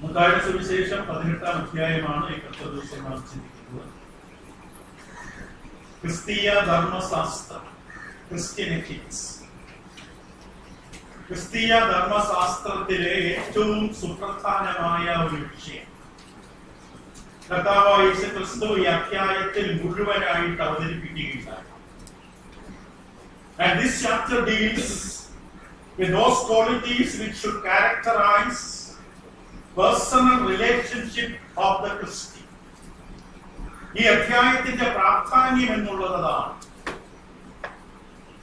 മത്തായിയുടെ സുവിശേഷം 18-ാം അധ്യായമാണ് ഈ കർത്തൃ ദിവസം നാം ചിന്തിക്കുന്നത്. ക്രിസ്തീയ ധർമ്മശാസ്ത്രം, ക്രിസ്ത്യൻ എത്തിക്സ്. ക്രിസ്തീയ ധർമ്മശാസ്ത്രത്തിലെ ഏറ്റവും സുപ്രധാനമായ ഒരു വിഷയം കർത്താവായ യേശുക്രിസ്തു ഈ അധ്യായത്തിൽ മുഴുവനായിട്ട് അവതരിപ്പിക്കുകയുണ്ടായി. And this chapter deals with those qualities which should characterize personal relationship of the Christian. ഈ അധ്യായത്തിന്റെ പ്രാധാന്യം എന്നുള്ളതാണ്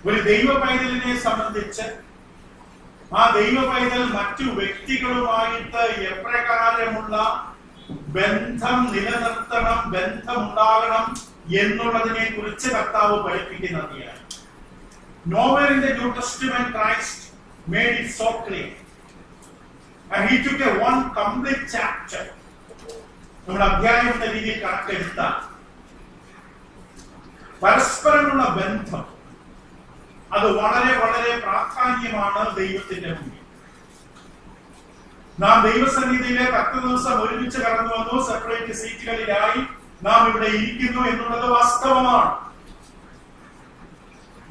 ഒരു ദൈവ പൈതലിനെ സംബന്ധിച്ച് ആ ദൈവ പൈതൽ മറ്റു വ്യക്തികളുമായിട്ട് എപ്രകാരമുള്ള ബന്ധം നിലനിർത്തണം, ബന്ധമുണ്ടാകണം എന്നുള്ളതിനെ കുറിച്ച് കർത്താവ് പഠിപ്പിക്കുന്നതാണ്. Nowhere in the New Testament Christ made it so clear. And he took a one complete chapter. നമ്മുടെ അധ്യായം എന്ന രീതിയിൽ കണക്കെടുത്ത പരസ്പരമുള്ള ബന്ധം അത് വളരെ വളരെ പ്രാധാന്യമാണ് ദൈവത്തിന്റെ മുന്നിൽ. നാം ദൈവസന്നിധിയിലെ 10 ദിവസം ഒരുമിച്ച് കടന്നു വന്നു. സെപ്പറേറ്റ് സീറ്റുകളിലായി നാം ഇവിടെ ഇരിക്കുന്നു എന്നുള്ളത് വാസ്തവമാണ്.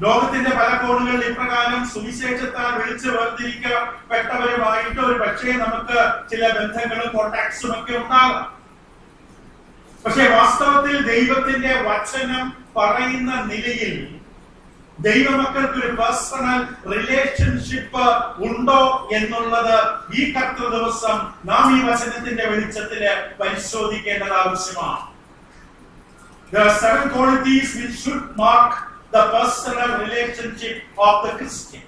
ലോകത്തിന്റെ പല കോണുകളിൽ ഇപ്രകാരം സുവിശേഷത്താൽ വിളിച്ചു വേർതിരിക്കപ്പെട്ടവരുമായിട്ട് ഒരു പക്ഷേ നമുക്ക് ചില ബന്ധങ്ങളും കോണ്ടാക്ട്സും ഒക്കെ ഉണ്ടാകാം. പക്ഷെ വാസ്തവത്തിൽ ദൈവത്തിന്റെ വചനം പറയുന്ന നിലയിൽ ദൈവമക്കൾക്ക് ഒരു പേഴ്സണൽ റിലേഷൻഷിപ്പ് ഉണ്ടോ എന്നുള്ളത് ഈ കർത്തൃ ദിവസം നാം ഈ വചനത്തിന്റെ വെളിച്ചത്തില് പരിശോധിക്കേണ്ടത് ആവശ്യമാണ്. There are 7 qualities which should mark the personal relationship of the Christian.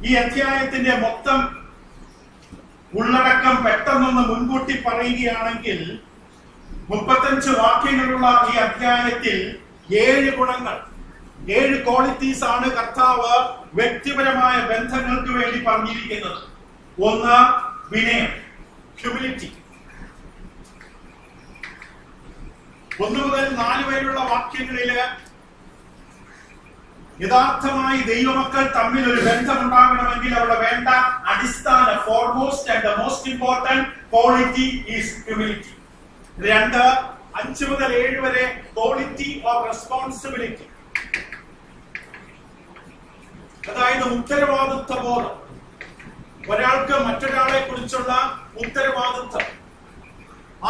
ഈ അധ്യായത്തിന്റെ മൊത്തം ഉള്ളടക്കം പെട്ടെന്നൊന്ന് മുൻകൂട്ടി പറയുകയാണെങ്കിൽ 35 വാക്യങ്ങളുള്ള ഈ അധ്യായത്തിൽ 7 ഗുണങ്ങൾ, 7 ക്വാളിറ്റീസ് ആണ് കർത്താവ് വ്യക്തിപരമായ ബന്ധങ്ങൾക്ക് വേണ്ടി പറഞ്ഞിരിക്കുന്നത്. ഒന്ന് വിനയം, ഹ്യൂമിലിറ്റി. 1 മുതൽ 4 വരെയുള്ള വാക്യങ്ങളില് യഥാർത്ഥമായി ദൈവമക്കൾ തമ്മിൽ ഒരു ബന്ധം ഉണ്ടാകണമെങ്കിൽ അവിടെ വേണ്ട അടിസ്ഥാന foremost and the most important quality is humility. 2, 5 മുതൽ 7 വരെ ക്വാളിറ്റി ഓഫ് റെസ്പോൺസിബിലിറ്റി, അതായത് ഉത്തരവാദിത്വ ബോധം. ഒരാൾക്ക് മറ്റൊരാളെ കുറിച്ചുള്ള ഉത്തരവാദിത്വം.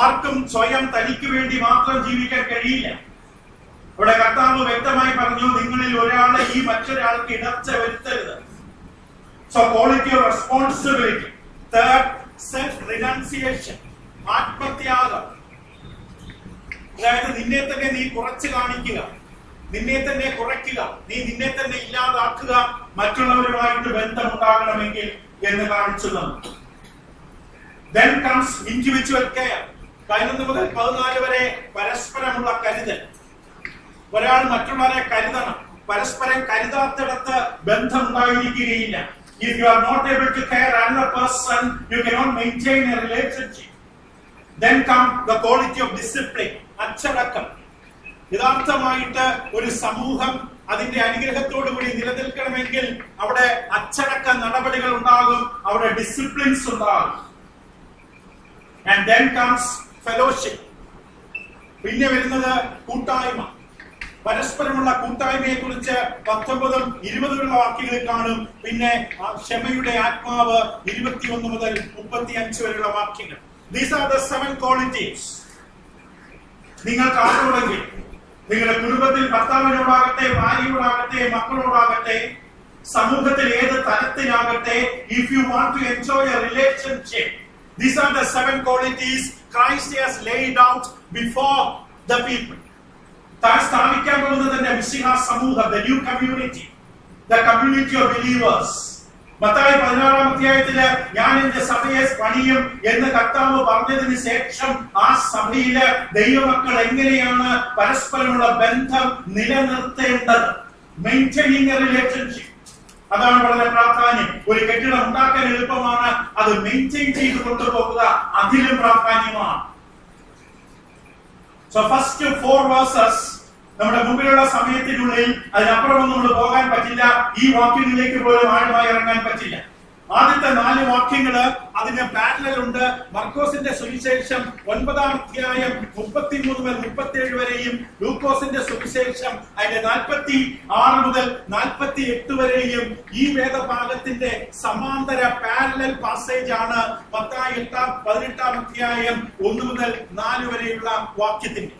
ആർക്കും സ്വയം തനിക്ക് വേണ്ടി മാത്രം ജീവിക്കാൻ കഴിയില്ല. ഇവിടെ കർത്താവ് വ്യക്തമായി പറഞ്ഞു, നിങ്ങളിൽ ഒരാളെ ഈ മറ്റൊരാൾക്ക് ഇടർച്ച വരുത്തരുത്. So quality of responsibility. 3, self renunciation, ആത്മത്യാഗം. അതായത് നിന്നെ തന്നെ നീ കുറച്ച് കാണിക്കുക, നിന്നെ തന്നെ കുറയ്ക്കുക, നീ നിന്നെ തന്നെ ഇല്ലാതാക്കുക, മറ്റുള്ളവരുമായിട്ട് ബന്ധമുണ്ടാകണമെങ്കിൽ എന്ന് കാണിച്ചു തന്നു. Then comes individual care. 11 മുതൽ 14 വരെ പരസ്പരമുള്ള കരുതൽ. ഒരാൾ മറ്റുള്ളവരെ കരുതണം. പരസ്പരം കരുതാത്തിടത്ത് ബന്ധം ഉണ്ടായിരിക്കുകയില്ല. If you are not able to care another person, you cannot maintain a relationship. Then come the quality of discipline, അച്ചടക്കം. യഥാർത്ഥമായിട്ട് ഒരു സമൂഹം അതിന്റെ അനുഗ്രഹത്തോടു കൂടി നിലനിൽക്കണമെങ്കിൽ അവിടെ അച്ചടക്ക നടപടികൾ ഉണ്ടാകും, അവിടെ ഡിസിപ്ലിൻസ് ഉണ്ടാകും. And then comes fellowship. പിന്നെ വരുന്നത് കൂട്ടായ്മ. പരസ്പരമുള്ള കൂട്ടായ്മയെ കുറിച്ച് 19 20 വാക്യങ്ങളിൽ കാണും. പിന്നെ ക്ഷമയുടെ ആത്മാവ് 21 മുതൽ 35 വരെയുള്ള വാക്യങ്ങൾ. These are the 7 qualities. നിങ്ങൾക്ക് ആരോടെങ്കിൽ, നിങ്ങളുടെ കുടുംബത്തിൽ ഭർത്താവിനോടാകട്ടെ, ഭാര്യയോടാകട്ടെ, മക്കളോടാകട്ടെ, സമൂഹത്തിൽ ഏത് തരത്തിലാകട്ടെ, if you want to enjoy a relationship, these are the 7 qualities Christ has laid out before the people. താൻ സ്ഥാപിക്കാൻ പോകുന്നതിന്റെ മിശിഹ സമൂഹം, the new community, the community of believers. Mathai 16-ാം അധ്യായത്തില് ഞാൻ എന്റെ സഭയെ പണിയും എന്ന് കർത്താവ് പറഞ്ഞതിന് ശേഷം ആ സഭയില് ദൈവമക്കൾ എങ്ങനെയാണ് പരസ്പരമുള്ള ബന്ധം നിലനിർത്തേണ്ടത്, മെയിൻറ്റെയിനിങ് എ റിലേഷൻഷിപ്പ്. അതാണ് വളരെ പ്രാധാന്യം. ഒരു കെട്ടിടം ഉണ്ടാക്കാൻ എളുപ്പമാണ്, അത് മെയിൻറ്റെയിൻ ചെയ്ത് കൊണ്ടുപോകുക അതിലും പ്രാധാന്യമാണ്. So first 4 verses നമ്മുടെ മുമ്പിലുള്ള സമയത്തിനുള്ളിൽ അതിനപ്പുറമൊന്നും നമ്മൾ പോകാൻ പറ്റില്ല. ഈ വാക്യങ്ങളിലേക്ക് പോലും ആഴമായി ഇറങ്ങാൻ പറ്റില്ല. ആദ്യത്തെ 4 വാക്യങ്ങള് അതിന് പാരലൽ ഉണ്ട്. മർക്കോസിന്റെ സുവിശേഷം 9-ാം അധ്യായം 33 മുതൽ 37 വരെയും ലൂക്കോസിന്റെ സുവിശേഷം അതിന്റെ 46 മുതൽ 48 വരെയും ഈ വേദഭാഗത്തിന്റെ സമാന്തര പാരലൽ പാസേജ് ആണ് മത്തായി 18-ാം അധ്യായം 1 മുതൽ 4 വരെയുള്ള വാക്യത്തിന്റെ.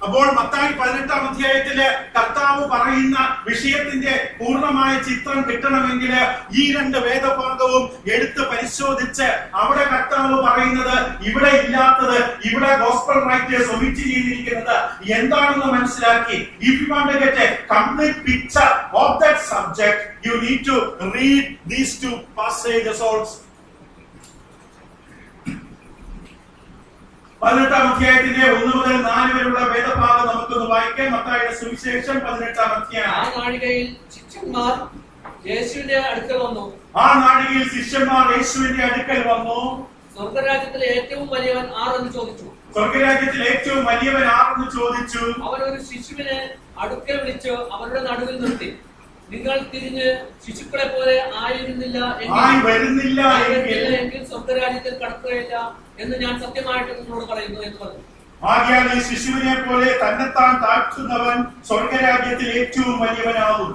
അപ്പോൾ മത്തായി 18-ാം അധ്യായത്തില് കർത്താവ് പറയുന്ന വിഷയത്തിന്റെ പൂർണ്ണമായ ചിത്രം കിട്ടണമെങ്കിൽ ഈ 2 വേദഭാഗവും എടുത്ത് പരിശോധിച്ച് അവിടെ കർത്താവ് പറയുന്നത് ഇവിടെ ഇല്ലാത്തത് ഇവിടെ ഗോസ്പൽ റൈറ്റേഴ്സ് ഒമിറ്റ് ചെയ്തിരിക്കുന്നത് എന്താണെന്ന് മനസ്സിലാക്കി. If you want to get a complete picture of that subject, you need to read these 2 passages also. 18-ാം അധ്യായത്തിന്റെ 1 മുതൽ 4 വരെയുള്ള വേദഭാഗം നമുക്കൊന്ന് വായിക്കാം. മത്തായിയുടെ സുവിശേഷം 18-ാം അധ്യായം. ആ നാഴികയിൽ ശിഷ്യന്മാർ യേശുവിന്റെ അടുക്കൽ വന്നു. സ്വർഗ്ഗരാജ്യത്തിലെ ഏറ്റവും വലിയവൻ ആരെന്ന് ചോദിച്ചു. അവൻ ഒരു ശിശുവിനെ അടുക്കൽ വിളിച്ച് അവരുടെ നടുവിൽ നിർത്തി, നിങ്ങൾ തിരിഞ്ഞ് ശിശുക്കളെ പോലെ ആയിരുന്നില്ല എങ്കിൽ സ്വർഗ്ഗരാജ്യത്തിൽ കടക്കുകയില്ല എന്ന് ഞാൻ സത്യമായിട്ട് നിങ്ങളോട് പറയുന്നു എന്ന് പറഞ്ഞു. ആകയാൽ ഈ ശിശുവിനെ പോലെ തന്നെത്താൻ താഴ്ത്തുന്നവൻ സ്വർഗ്ഗരാജ്യത്തിൽ ഏറ്റവും വലിയവനാകും.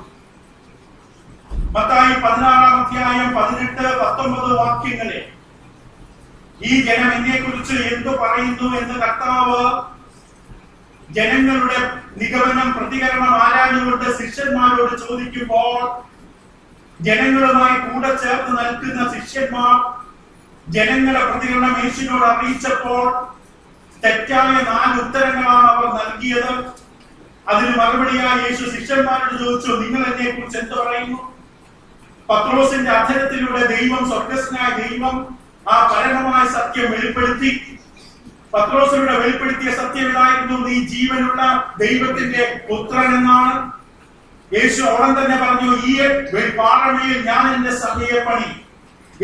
മത്തായി 16-ാം അധ്യായം 18-19 വാക്യങ്ങളെ ഈ ജനം എന്നെ കുറിച്ച് എന്തു പറയുന്നു എന്ന് കർത്താവ് ജനങ്ങളുടെ നിഗമനം പ്രതികരണം ആരാഞ്ഞുകൊണ്ട് ശിഷ്യന്മാരോട് ചോദിക്കുമ്പോൾ ജനങ്ങളുമായി കൂടെ ചേർന്ന് നിൽക്കുന്ന ശിഷ്യന്മാർ ജനങ്ങളുടെ പ്രതികരണം യേശുവിനോട് അറിയിച്ചപ്പോൾ തെറ്റായ 4 ഉത്തരങ്ങളാണ് അവർ നൽകിയത്. അതിന് മറുപടിയായി യേശു ശിഷ്യന്മാരോട് ചോദിച്ചു, നിങ്ങൾ എന്നെ കുറിച്ച് എന്ത് പറയുന്നു? പത്രോസിന്റെ അധരത്തിലൂടെ ദൈവം, സ്വർഗ്ഗസ്ഥനായ ദൈവം ആ പരമമായ സത്യം വെളിപ്പെടുത്തി. പത്രോസിലൂടെ വെളിപ്പെടുത്തിയ സത്യം ഇതായിരുന്നു, നീ ജീവനുള്ള ദൈവത്തിന്റെ പുത്രൻ എന്നാണ്. യേശു ഉടൻ തന്നെ പറഞ്ഞു, ഈ പാറമേൽ ഞാൻ എന്റെ സഭയെ പണി.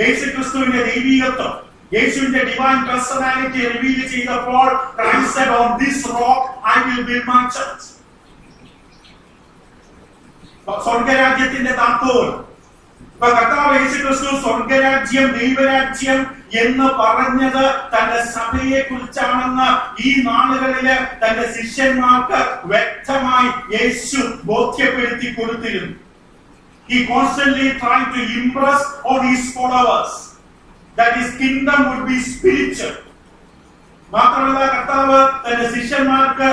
യേശു ക്രിസ്തുവിന്റെ ദൈവീകത്വം, യേശുവിന്റെ ഡിവൈൻ പേഴ്സണാലിറ്റി റിവീൽ ചെയ്തപ്പോൾ Christ said, on this rock I will build my church. സ്വർഗ്ഗരാജ്യത്തിന്റെ താക്കോൽ കർത്താവ് യേശു ക്രിസ്തു സ്വർഗ്ഗരാജ്യം, ദൈവരാജ്യം എന്ന് പറഞ്ഞത് തന്റെ സഭയെ കുറിച്ചാണെന്ന് ഈ നാളുകളില് തന്റെ ശിഷ്യന്മാർക്ക് വ്യക്തമായി യേശു ബോധ്യപ്പെടുത്തി കൊടുത്തിരുന്നു. He constantly tried to impress on his followers that his kingdom would be spiritual. മാത്രമല്ല കർത്താവ് തന്റെ ശിഷ്യന്മാർക്ക്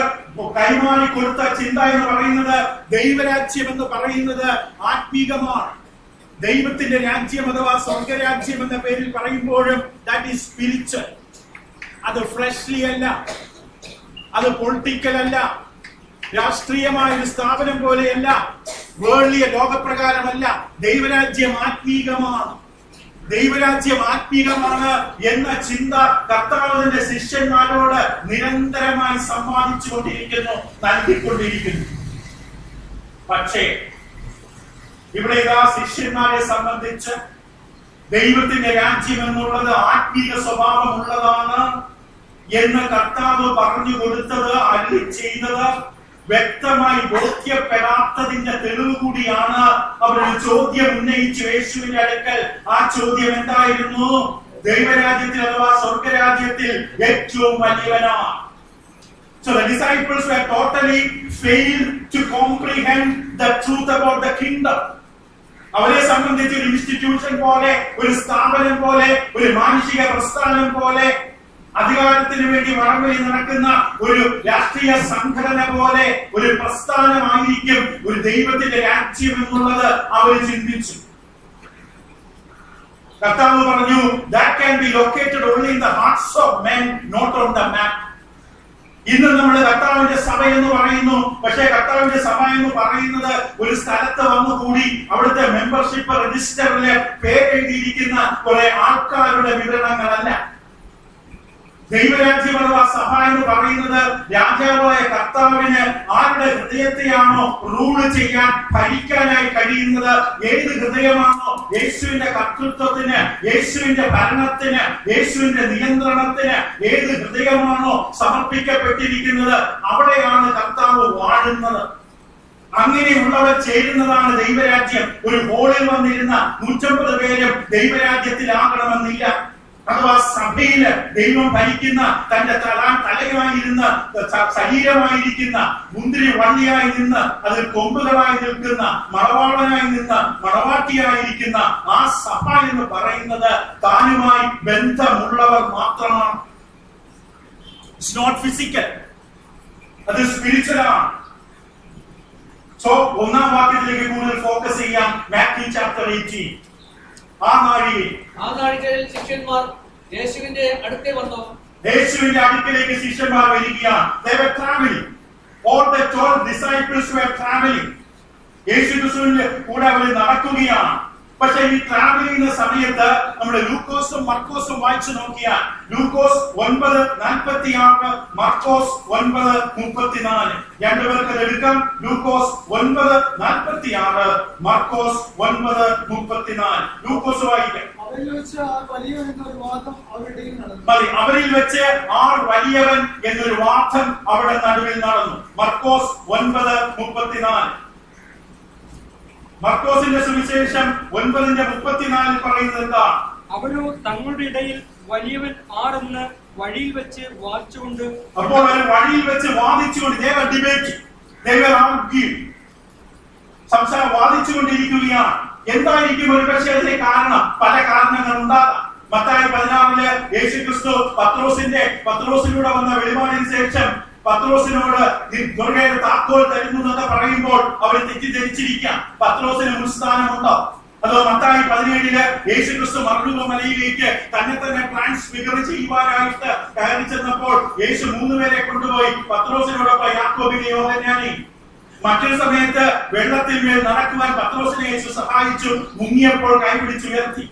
കൈമാറി കൊടുത്ത ചിന്ത എന്ന് പറയുന്നത് ദൈവരാജ്യം എന്ന് പറയുന്നത് ആത്മീകമാണ്. ദൈവത്തിന്റെ രാജ്യം അഥവാ സ്വർഗ്ഗരാജ്യം എന്ന പേരിൽ പറയുമ്പോഴും that is spiritual. അത് ഫ്ലഷ്ലി അല്ല, അത് പൊളിറ്റിക്കൽ അല്ല, രാഷ്ട്രീയമായ ഒരു സ്ഥാപനം പോലെയല്ല, വേൾഡിയ ലോകപ്രകാരമല്ല. ദൈവരാജ്യം ആത്മീകമാണ്. ദൈവരാജ്യം ആത്മീകമാണ് എന്ന ചിന്ത കർത്താവിന്റെ ശിഷ്യന്മാരോട് നിരന്തരമായി സമ്മാനിച്ചുകൊണ്ടിരിക്കുന്നു, നൽകിക്കൊണ്ടിരിക്കുന്നു. പക്ഷേ ഇവിടെ ഇതാ ശിഷ്യന്മാരെ സംബന്ധിച്ച് ദൈവത്തിന്റെ രാജ്യം എന്നുള്ളത് ആത്മീക സ്വഭാവമുള്ളതാണ് എന്ന് കർത്താവ് പറഞ്ഞു കൊടുത്തത്, അരുളി ചെയ്തത് വ്യക്തമായി ബോധ്യപ്പെടാത്തതിന്റെ തെളിവ് കൂടിയാണ്. അവരൊരു ചോദ്യം ഉന്നയിച്ചു യേശുവിന്റെ അടുക്കൽ. ആ ചോദ്യം എന്തായിരുന്നു? ദൈവരാജ്യത്തിൽ അഥവാ സ്വർഗ്ഗരാജ്യത്തിൽ ഏറ്റവും വലിയവനാണ്. So the disciples were totally failed to comprehend the truth about the kingdom. അവരെ സംബന്ധിച്ച് ഒരു ഇൻസ്റ്റിറ്റ്യൂഷൻ പോലെ, ഒരു സ്ഥാപനം പോലെ, ഒരു മാനുഷിക പ്രസ്ഥാനം പോലെ, അധികാരത്തിന് വേണ്ടി വടംവലി നടക്കുന്ന ഒരു രാഷ്ട്രീയ സംഘടന പോലെ ഒരു പ്രസ്ഥാനമായിരിക്കും ഒരു ദൈവത്തിന്റെ രാജ്യം എന്നുള്ളത് അവർ ചിന്തിച്ചു. കർത്താവ് പറഞ്ഞു, that can be located only in the hearts of men, not on the map. ഇന്ന് നമ്മൾ കർത്താവിന്റെ സഭ എന്ന് പറയുന്നു, പക്ഷേ കർത്താവിന്റെ സഭ എന്ന് പറയുന്നത് ഒരു സ്ഥലത്ത് വന്നുകൂടി അവിടുത്തെ മെമ്പർഷിപ്പ് രജിസ്റ്ററില് പേരെഴുതിയിരിക്കുന്ന കുറെ ആൾക്കാരുടെ വിവരണങ്ങളല്ല. ദൈവരാജ്യം അഥവാ സഭ എന്ന് പറയുന്നത് രാജാവായ കർത്താവിന് ആരുടെ ഹൃദയത്തെയാണോ റൂള് ചെയ്യാൻ, ഭരിക്കാനായി കഴിയുന്നത്, ഏത് ഹൃദയമാണോ യേശുവിന്റെ കർത്തൃത്വത്തിന്, യേശുവിന്റെ ഭരണത്തിന്, യേശുവിന്റെ നിയന്ത്രണത്തിന് ഏത് ഹൃദയമാണോ സമർപ്പിക്കപ്പെട്ടിരിക്കുന്നത്, അവിടെയാണ് കർത്താവ് വാഴുന്നത്. അങ്ങനെയുള്ളവർ ചേരുന്നതാണ് ദൈവരാജ്യം. ഒരു ഹോളിൽ വന്നിരുന്ന 150 പേരും ദൈവരാജ്യത്തിലാകണമെന്നില്ല. അഥവാ സഭയില് ദൈവം ഭരിക്കുന്ന തന്റെ തലയായിരുന്ന ശരീരമായിരിക്കുന്ന മുന്തിരി വള്ളിയായി നിന്ന് അതിൽ കൊമ്പുകളായി നിൽക്കുന്ന മണവാളനായി നിന്ന് മണവാട്ടിയായിരിക്കുന്ന ആ സഭ എന്ന് പറയുന്നത് താനുമായി ബന്ധമുള്ളവർ മാത്രമാണ്. ഇറ്റ്സ് നോട്ട് ഫിസിക്കൽ, അത് സ്പിരിച്വലാണ്. സോ ഒന്നാം വാക്യത്തിലേക്ക് കൂടുതൽ ഫോക്കസ് ചെയ്യാം. Matthew chapter 18. ആ നാഴികയിൽ ശിഷ്യന്മാർ യേശുവിന്റെ അടുക്കൽ വന്നു. യേശുവിന്റെ അടുക്കലേക്ക് ശിഷ്യന്മാർ വരികയാണ്. They were traveling. All the 12 disciples were traveling. യേശു ക്രിസ്തുവിന്റെ കൂടെ അവർ നടക്കുകയാണ്. പക്ഷെ ഈ ട്രാവൽ ചെയ്യുന്ന സമയത്ത് നമ്മുടെ ലൂക്കോസും മർക്കോസും വായിച്ചു നോക്കിയാൽ ലൂക്കോസ് 9:46, മർക്കോസ് 9:34. രണ്ടുപേർക്ക് എടുക്കാം. ലൂക്കോസ് 9:46, മർക്കോസ് 9:34. ലൂക്കോസ് വായിക്കാം. അവരിൽ വെച്ച് ആർ വലിയവൻ എന്നൊരു വാദം അവിടെ നടുവിൽ നടന്നു. മർക്കോസ് 9:34. മർക്കോസിന്റെ സുവിശേഷം 9:34 പറയുന്നത് എന്താ? അവരോ തങ്ങളുടെ ഇടയിൽ വലിയവൻ ആരെന്ന് വഴിയിൽ വെച്ച് വാദിച്ചുകൊണ്ട്, അപ്പോൾ അവർ വഴിയിൽ വെച്ച് വാദിച്ചുകൊണ്ട് വാദിച്ചുകൊണ്ടിരിക്കുകയാണ്. എന്തായിരിക്കും ഒരു പക്ഷേ അതിന്റെ കാരണം? പല കാരണങ്ങൾ ഉണ്ടാകാം. മത്തായി 16 യേശു ക്രിസ്തു പത്രോസിലൂടെ വന്ന വെളിപാടിന് ശേഷം പത്രോസിനോട് ദുർഗയുടെ താക്കോൽ തരുന്നു എന്ന് പറയുമ്പോൾ അവർ തെറ്റിദ്ധരിച്ചിരിക്കാം. പത്രോസിന് മുൻസ്ഥാനമുണ്ടോ? അതോ മത്തായി 17 യേശു ക്രിസ്തു മർഗുക മലയിലേക്ക് തന്നെ ട്രാൻസ്ഫിഗർ ചെയ്യുവാനായിട്ട് കയറി ചെന്നപ്പോൾ യേശു 3 പേരെ കൊണ്ടുപോയി. പത്രോസിനോടൊപ്പം യാക്കോബിനെ, യോഹന്നാനെയും. മറ്റൊരു സമയത്ത് വെള്ളത്തിൽ മേൽ നടക്കുവാൻ പത്രോസിനെ യേശു സഹായിച്ചു. മുങ്ങിയപ്പോൾ കൈപിടിച്ചുയർത്തി.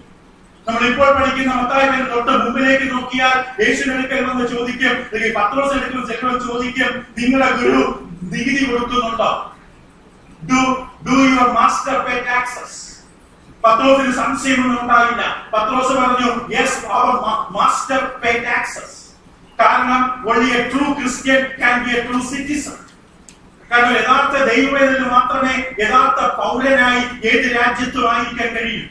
നമ്മൾ ഇപ്പോൾ പഠിക്കുന്ന മത്തായി തൊട്ട് മുമ്പിലേക്ക് നോക്കിയാൽ യേശുവിനടുക്കൽ വന്ന് ചോദിക്കും, പത്രോസിനടുക്കൽ ചെല്ലുവാൻ ചോദിക്കും, നിങ്ങളുടെ ഗുരു നികുതി കൊടുക്കുന്നുണ്ടോ? Do your master pay taxes? പത്രോസിന് സംശയമൊന്നും ഉണ്ടായില്ല. പത്രോസ് പറഞ്ഞു, യെസ്, അവർ മാസ്റ്റർ പേ ടാക്സസ്. കാരണം only a true Christian can be a true citizen. കാരണം യഥാർത്ഥ ദൈവവേദന മാത്രമേ യഥാർത്ഥ പൗരനായി ഏത് രാജ്യത്തും ആയിരിക്കാൻ കഴിയൂ.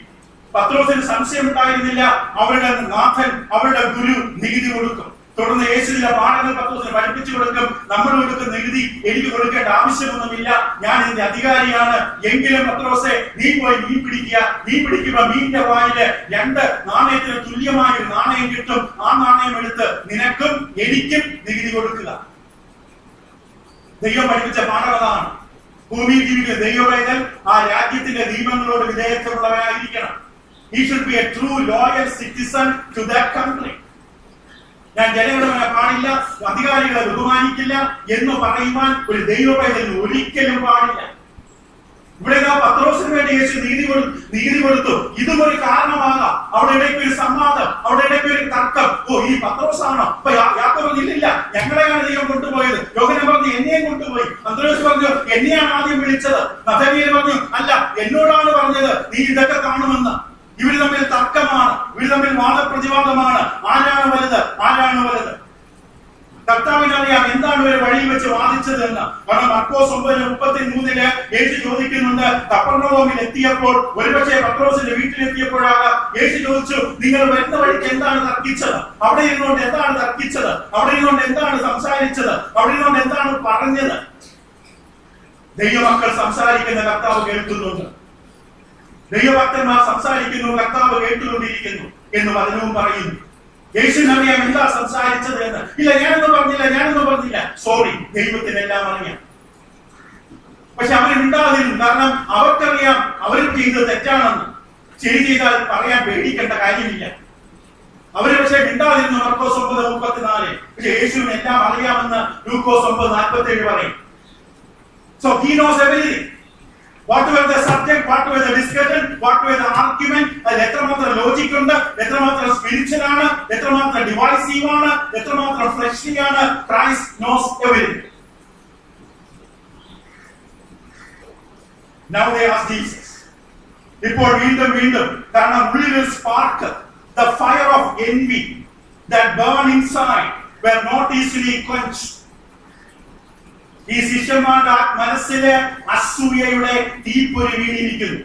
പത്രോസിന് സംശയം ഉണ്ടായിരുന്നില്ല. അവരുടെ നാഥൻ, അവരുടെ ഗുരു നികുതി കൊടുക്കും. തുടർന്ന് യേശുവിന്റെ പാഠങ്ങൾ പത്രോസിന് പഠിപ്പിച്ചു കൊടുക്കും. നമ്മൾ കൊടുക്കുന്ന നികുതി എനിക്ക് കൊടുക്കേണ്ട ആവശ്യമൊന്നുമില്ല, ഞാൻ ഇതിന്റെ അധികാരിയാണ്. എങ്കിലും പത്രോസെ, നീ പോയി മീൻ പിടിക്കുക. മീൻ പിടിക്കുമ്പോ മീനിന്റെ വായില് 2 നാണയത്തിന് തുല്യമായ ഒരു നാണയം കിട്ടും. ആ നാണയം എടുത്ത് നിനക്കും എനിക്കും നികുതി കൊടുക്കുക. ദൈവം പഠിപ്പിച്ച പാഠങ്ങളാണ്. ഭൂമിയിൽ ജീവിക്കുന്ന ദൈവവേദൻ ആ രാജ്യത്തിന്റെ നിയമങ്ങളോട് വിധേയത്വമുള്ളവരായിരിക്കണം. He should be a true loyal citizen to that country. ഞാൻ ജനങ്ങളെ പാടില്ല, അധികാരികളെ ബഹുമാനിക്കില്ല എന്ന് പറയുവാൻ ഒരു ദൈവവേദന ഒരിക്കലും പാടില്ല. ഇവിടെ പത്രോസിന് വേണ്ടി യേശു നീതി കൊടുത്തു. ഇതും ഒരു കാരണമാകാം. അവിടെ ഇടയ്ക്ക് ഒരു സംവാദം, അവിടെ ഇടയ്ക്ക് ഒരു തർക്കം. ഈ പത്രോസാണോ? അപ്പൊ യാക്കോബ് ഇല്ലില്ല, ഞങ്ങളെയാണ് ദൈവം കൊണ്ടുപോയത്. യോഹന്നാൻ പറഞ്ഞു, എന്നെയും കൊണ്ടുപോയി. അന്ത്രയോസ് പറഞ്ഞു, എന്നെയാണ് ആദ്യം വിളിച്ചത്. നഥനീൽ പറഞ്ഞു, അല്ല, എന്നോടാണ് പറഞ്ഞത് നീ ഇതൊക്കെ കാണുമെന്ന്. ഇവര് തമ്മിൽ തർക്കമാണ്, ഇവര് തമ്മിൽ വാദപ്രതിവാദമാണ്. ആരാണ് വലുത്? കർത്താവിനറിയാം എന്താണ് ഇവർ വഴിയിൽ വെച്ച് വാദിച്ചത് എന്ന്. കാരണം മർക്കോസ് 9:33 യേശു ചോദിക്കുന്നുണ്ട്, കപ്പർനഹൂമിൽ എത്തിയപ്പോൾ, ഒരുപക്ഷെ പത്രോസിന്റെ വീട്ടിലെത്തിയപ്പോഴാണ് യേശു ചോദിച്ചു, നിങ്ങൾ വരുന്ന വഴിക്ക് എന്താണ് തർക്കിച്ചത്? അവിടെ ഇരുന്നുകൊണ്ട് എന്താണ് തർക്കിച്ചത്? അവിടെ ഇരുന്നുകൊണ്ട് എന്താണ് സംസാരിച്ചത്? അവിടെ ഇരുന്നുകൊണ്ട് എന്താണ് പറഞ്ഞത്? ദൈവമക്കൾ സംസാരിക്കുന്ന കർത്താവ് കേൾക്കുന്നുണ്ട്. ദൈവഭക്തന്മാർ സംസാരിക്കുന്നു, കർത്താവ് കേട്ടുകൊണ്ടിരിക്കുന്നു എന്ന് വചനവും പറയുന്നു. യേശുവിനറിയാം എന്താ സംസാരിച്ചത് എന്ന്. ഇല്ല, ഞാനൊന്നും പറഞ്ഞില്ല. സോറി, ദൈവത്തിനെല്ലാം അറിയാം. പക്ഷെ അവർ മിണ്ടാതിരുന്നു. കാരണം അവർക്കറിയാം അവർ ചെയ്തത് തെറ്റാണെന്ന്. ശരി ചെയ്താൽ പറയാൻ പേടിക്കേണ്ട കാര്യമില്ല. അവര് പക്ഷെ മിണ്ടാതിരുന്നു. മർക്കോസ് 9:34. പക്ഷെ യേശുവിന് എല്ലാം അറിയാമെന്ന് ലൂക്കോസ് 9:47 പറയും. So he knows everything. Whatever the subject, whatever the discussion, whatever the argument, അതിൽ എത്രമാത്രം ലോജിക് ഉണ്ട്, എത്രമാത്രം സ്പിരിച്വൽ ആണ്, എത്രമാത്രം ഡിവൈസീവ് ആണ്, എത്രമാത്രം ഫ്ലഷ്ലി ആണ്. Christ knows everything. Now they ask Jesus. ഇപ്പോൾ വീണ്ടും കാരണം ഉള്ളിൽ spark, the fire of envy that burn inside were not easily quenched. ഈ ശിഷ്യന്മാരുടെ മനസ്സില് അസൂയയുടെ തീപ്പൊരി വീണിരിക്കുന്നു.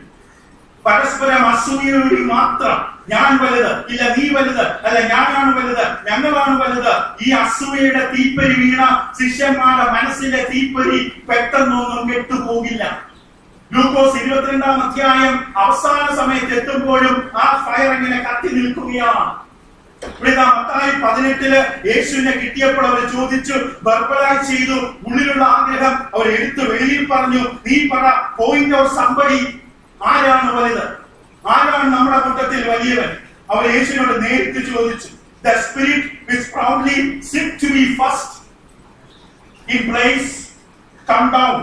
പരസ്പരം അസൂയയോട് മാത്രം, ഞാൻ വലുത്, ഇല്ല നീ വലുത്, അല്ല ഞാനാണ് വലുത്, ഞങ്ങളാണ് വലുത്. ഈ അസൂയയുടെ തീപ്പൊരി വീണ ശിഷ്യന്മാരുടെ മനസ്സിലെ തീപ്പൊരി പെട്ടെന്നൊന്നും കെട്ടുപോകില്ല. ലൂക്കോസ് 22-ാം അധ്യായം അവസാന സമയത്ത് എത്തുമ്പോഴും ആ ഫയർ ഇങ്ങനെ കത്തി നിൽക്കുകയാണ്. മത്തായി 18 യേശുവിനെ കിട്ടിയപ്പോൾ അവർ ചോദിച്ചു, ബർബറായി ചെയ്തു, ഉള്ളിലുള്ള ആഗ്രഹം അവർ എടുത്ത് വെളിയിൽ പറഞ്ഞു. നീ പറ, പോയിന്റ് ഓഫ് സംബടി, ആരാണ് വലുത്, ആരാണ് നമ്മുടെ കൂട്ടത്തിൽ വലിയവൻ? അവർ യേശുവിനോട് നേരിട്ട് ചോദിച്ചു. The spirit which proudly seeks to be first in place come down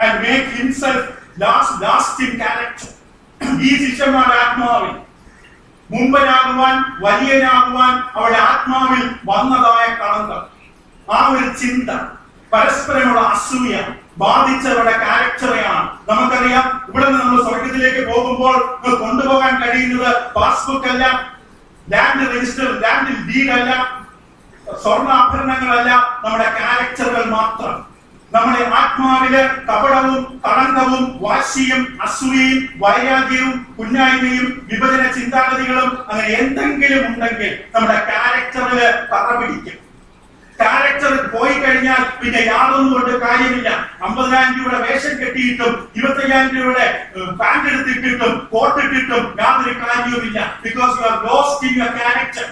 and make himself last in character. ഈ ശിഷ്യന്മാരുടെ ആത്മാവിൽ മുമ്പനാകുവാൻ, വലിയനാകുവാൻ അവരുടെ ആത്മാവിൽ വന്നതായ കളങ്കം, ആ ഒരു ചിന്ത, പരസ്പരമുള്ള അസൂയ ബാധിച്ചവരുടെ ക്യാരക്ടറെയാണ്. നമുക്കറിയാം, ഇവിടെ നിന്ന് നമ്മൾ സ്വർഗത്തിലേക്ക് പോകുമ്പോൾ കൊണ്ടുപോകാൻ കഴിയുന്നത് പാസ്ബുക്ക് അല്ല, ലാൻഡ് രജിസ്റ്റർ, ലാൻഡ് ഡീഡ് അല്ല, സ്വർണ്ണാഭരണങ്ങളല്ല, നമ്മുടെ ക്യാരക്ടറുകൾ മാത്രം. നമ്മുടെ ആത്മാവില് കപടവും കളങ്കവും വാശിയും അസൂയയും വൈരാഗ്യവും കുന്നായ്മയും വിഭജന ചിന്താഗതികളും അങ്ങനെ എന്തെങ്കിലും ഉണ്ടെങ്കിൽ നമ്മുടെ ക്യാരക്ടറില് കറ പിടിക്കും. ക്യാരക്ടർ പോയി കഴിഞ്ഞാൽ പിന്നെ യാതൊന്നും കൊണ്ട് കാര്യമില്ല. 50,000 രൂപയുടെ വേഷം കെട്ടിയിട്ടും 25,000 രൂപയുടെ പാന്റ് എടുത്തിട്ടിട്ടും കോട്ട് ഇട്ടിട്ടും യാതൊരു കാര്യവുമില്ല. Because you are lost in your character.